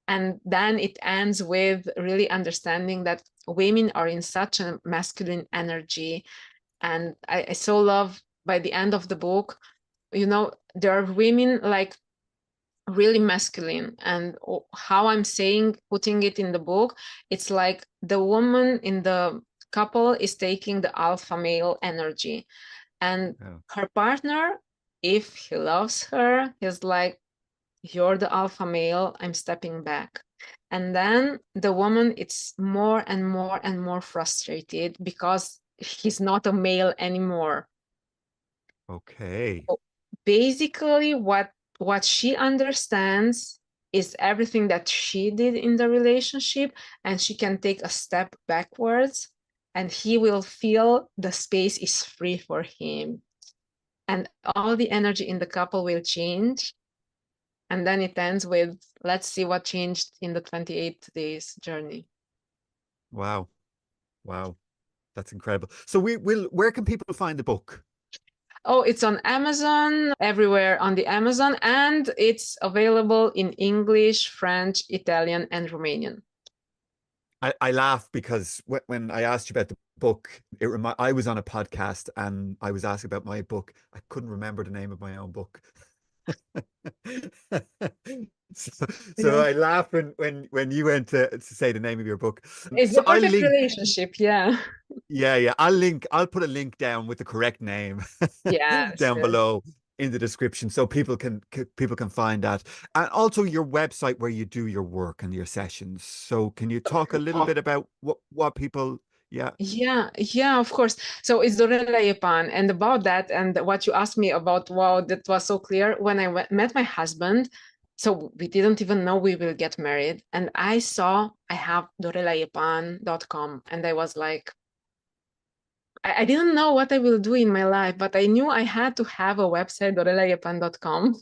And then it ends with really understanding that women are in such a masculine energy. And I so love by the end of the book, there are women like really masculine. And how I'm saying, putting it in the book, it's like the woman in the couple is taking the alpha male energy. And Yeah. her partner, if he loves her, he's like, you're the alpha male, I'm stepping back. And then the woman, it's more and more and more frustrated because he's not a male anymore. Okay. So basically, what she understands is everything that she did in the relationship, and she can take a step backwards, and he will feel the space is free for him, and all the energy in the couple will change. And then it ends with, let's see what changed in the 28 days journey. Wow. Wow. That's incredible. So where can people find the book? Oh, it's on Amazon, everywhere on the Amazon, and it's available in English, French, Italian, and Romanian. I laugh because when I asked you about the book, I was on a podcast and I was asked about my book. I couldn't remember the name of my own book. So Yeah. I laugh when you went to say the name of your book. It's So the I'll perfect link. relationship. Yeah. Yeah. I'll put a link down with the correct name Yes, down yes. below in the description so people can find that. And also your website where you do your work and your sessions. So can you talk a little bit about what people, yeah. Yeah, of course. So it's Dorela Iepan. And about that, and what you asked me about, wow, that was so clear. When I met my husband, so we didn't even know we will get married. And I saw I have dorelaiepan.com. And I was like, I didn't know what I will do in my life, but I knew I had to have a website, dorelaiepan.com.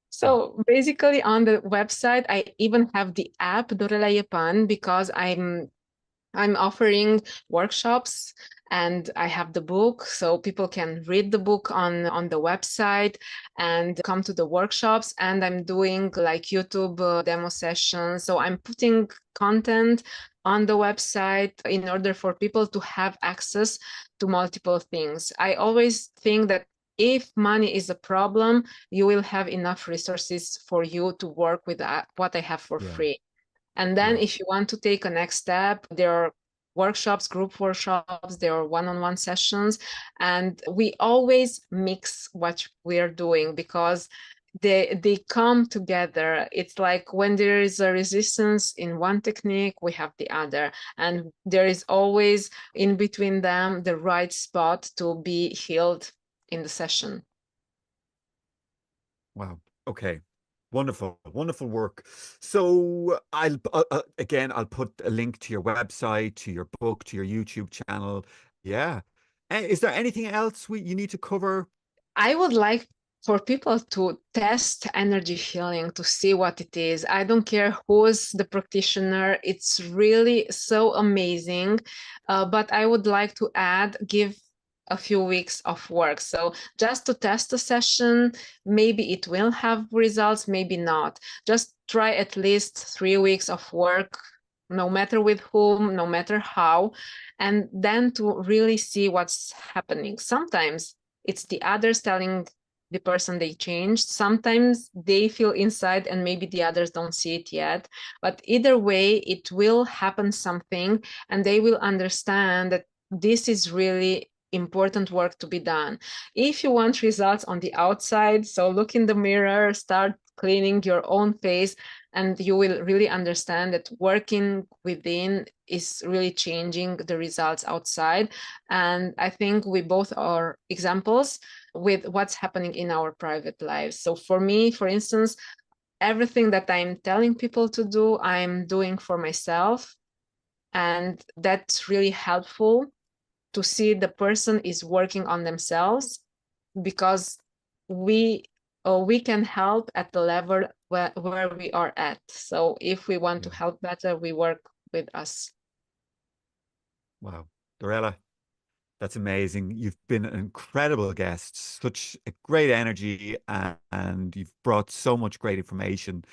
So basically on the website, I even have the app Dorela Iepan because I'm offering workshops, and I have the book, so people can read the book on the website and come to the workshops. And I'm doing like YouTube demo sessions. So I'm putting content on the website in order for people to have access to multiple things. I always think that if money is a problem, you will have enough resources for you to work with what I have for Yeah. free. And then Yeah. if you want to take a next step, there are workshops, group workshops, there are one-on-one sessions, and we always mix what we are doing because they come together. It's like when there is a resistance in one technique, we have the other, and there is always in between them the right spot to be healed in the session. Wow. Okay. Wonderful, wonderful work. So again, I'll put a link to your website, to your book, to your YouTube channel. Yeah. Is there anything else you need to cover? I would like for people to test energy healing to see what it is. I don't care who's the practitioner, it's really so amazing. But I would like to give a few weeks of work. So just to test a session, maybe it will have results, maybe not. Just try at least 3 weeks of work, no matter with whom, no matter how, and then to really see what's happening. Sometimes it's the others telling the person they changed. Sometimes they feel inside and maybe the others don't see it yet. But either way, it will happen something, and they will understand that this is really important work to be done. If you want results on the outside, so look in the mirror, start cleaning your own face, and you will really understand that working within is really changing the results outside. And I think we both are examples with what's happening in our private lives. So for me, for instance, everything that I'm telling people to do, I'm doing for myself. And that's really helpful to see the person is working on themselves, because we we can help at the level where we are at. So if we want to Yeah. help better, we work with us. Wow. Dorela, that's amazing. You've been an incredible guest, such a great energy, and you've brought so much great information.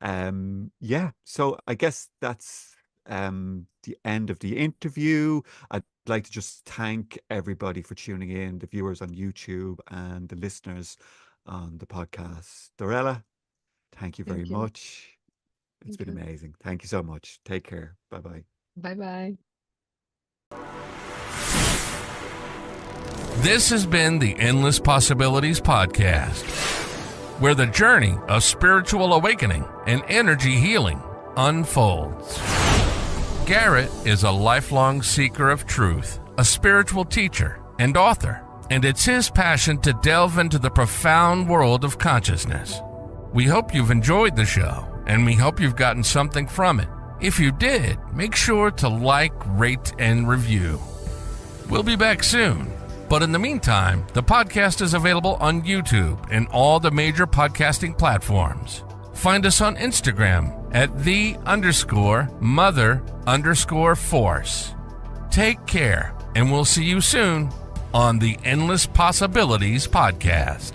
Yeah, so I guess that's the end of the interview. I'd like to just thank everybody for tuning in, the viewers on YouTube and the listeners on the podcast. Dorela, thank you very Thank you. much. It's Thank been you. amazing. Thank you so much. Take care. Bye bye. Bye bye. This has been the Endless Possibilities Podcast, where the journey of spiritual awakening and energy healing unfolds. Garrett is a lifelong seeker of truth, a spiritual teacher and author, and it's his passion to delve into the profound world of consciousness. We hope you've enjoyed the show, and we hope you've gotten something from it. If you did, make sure to like, rate, and review. We'll be back soon. But in the meantime, the podcast is available on YouTube and all the major podcasting platforms. Find us on Instagram at _mother_force. Take care, and we'll see you soon on the Endless Possibilities Podcast.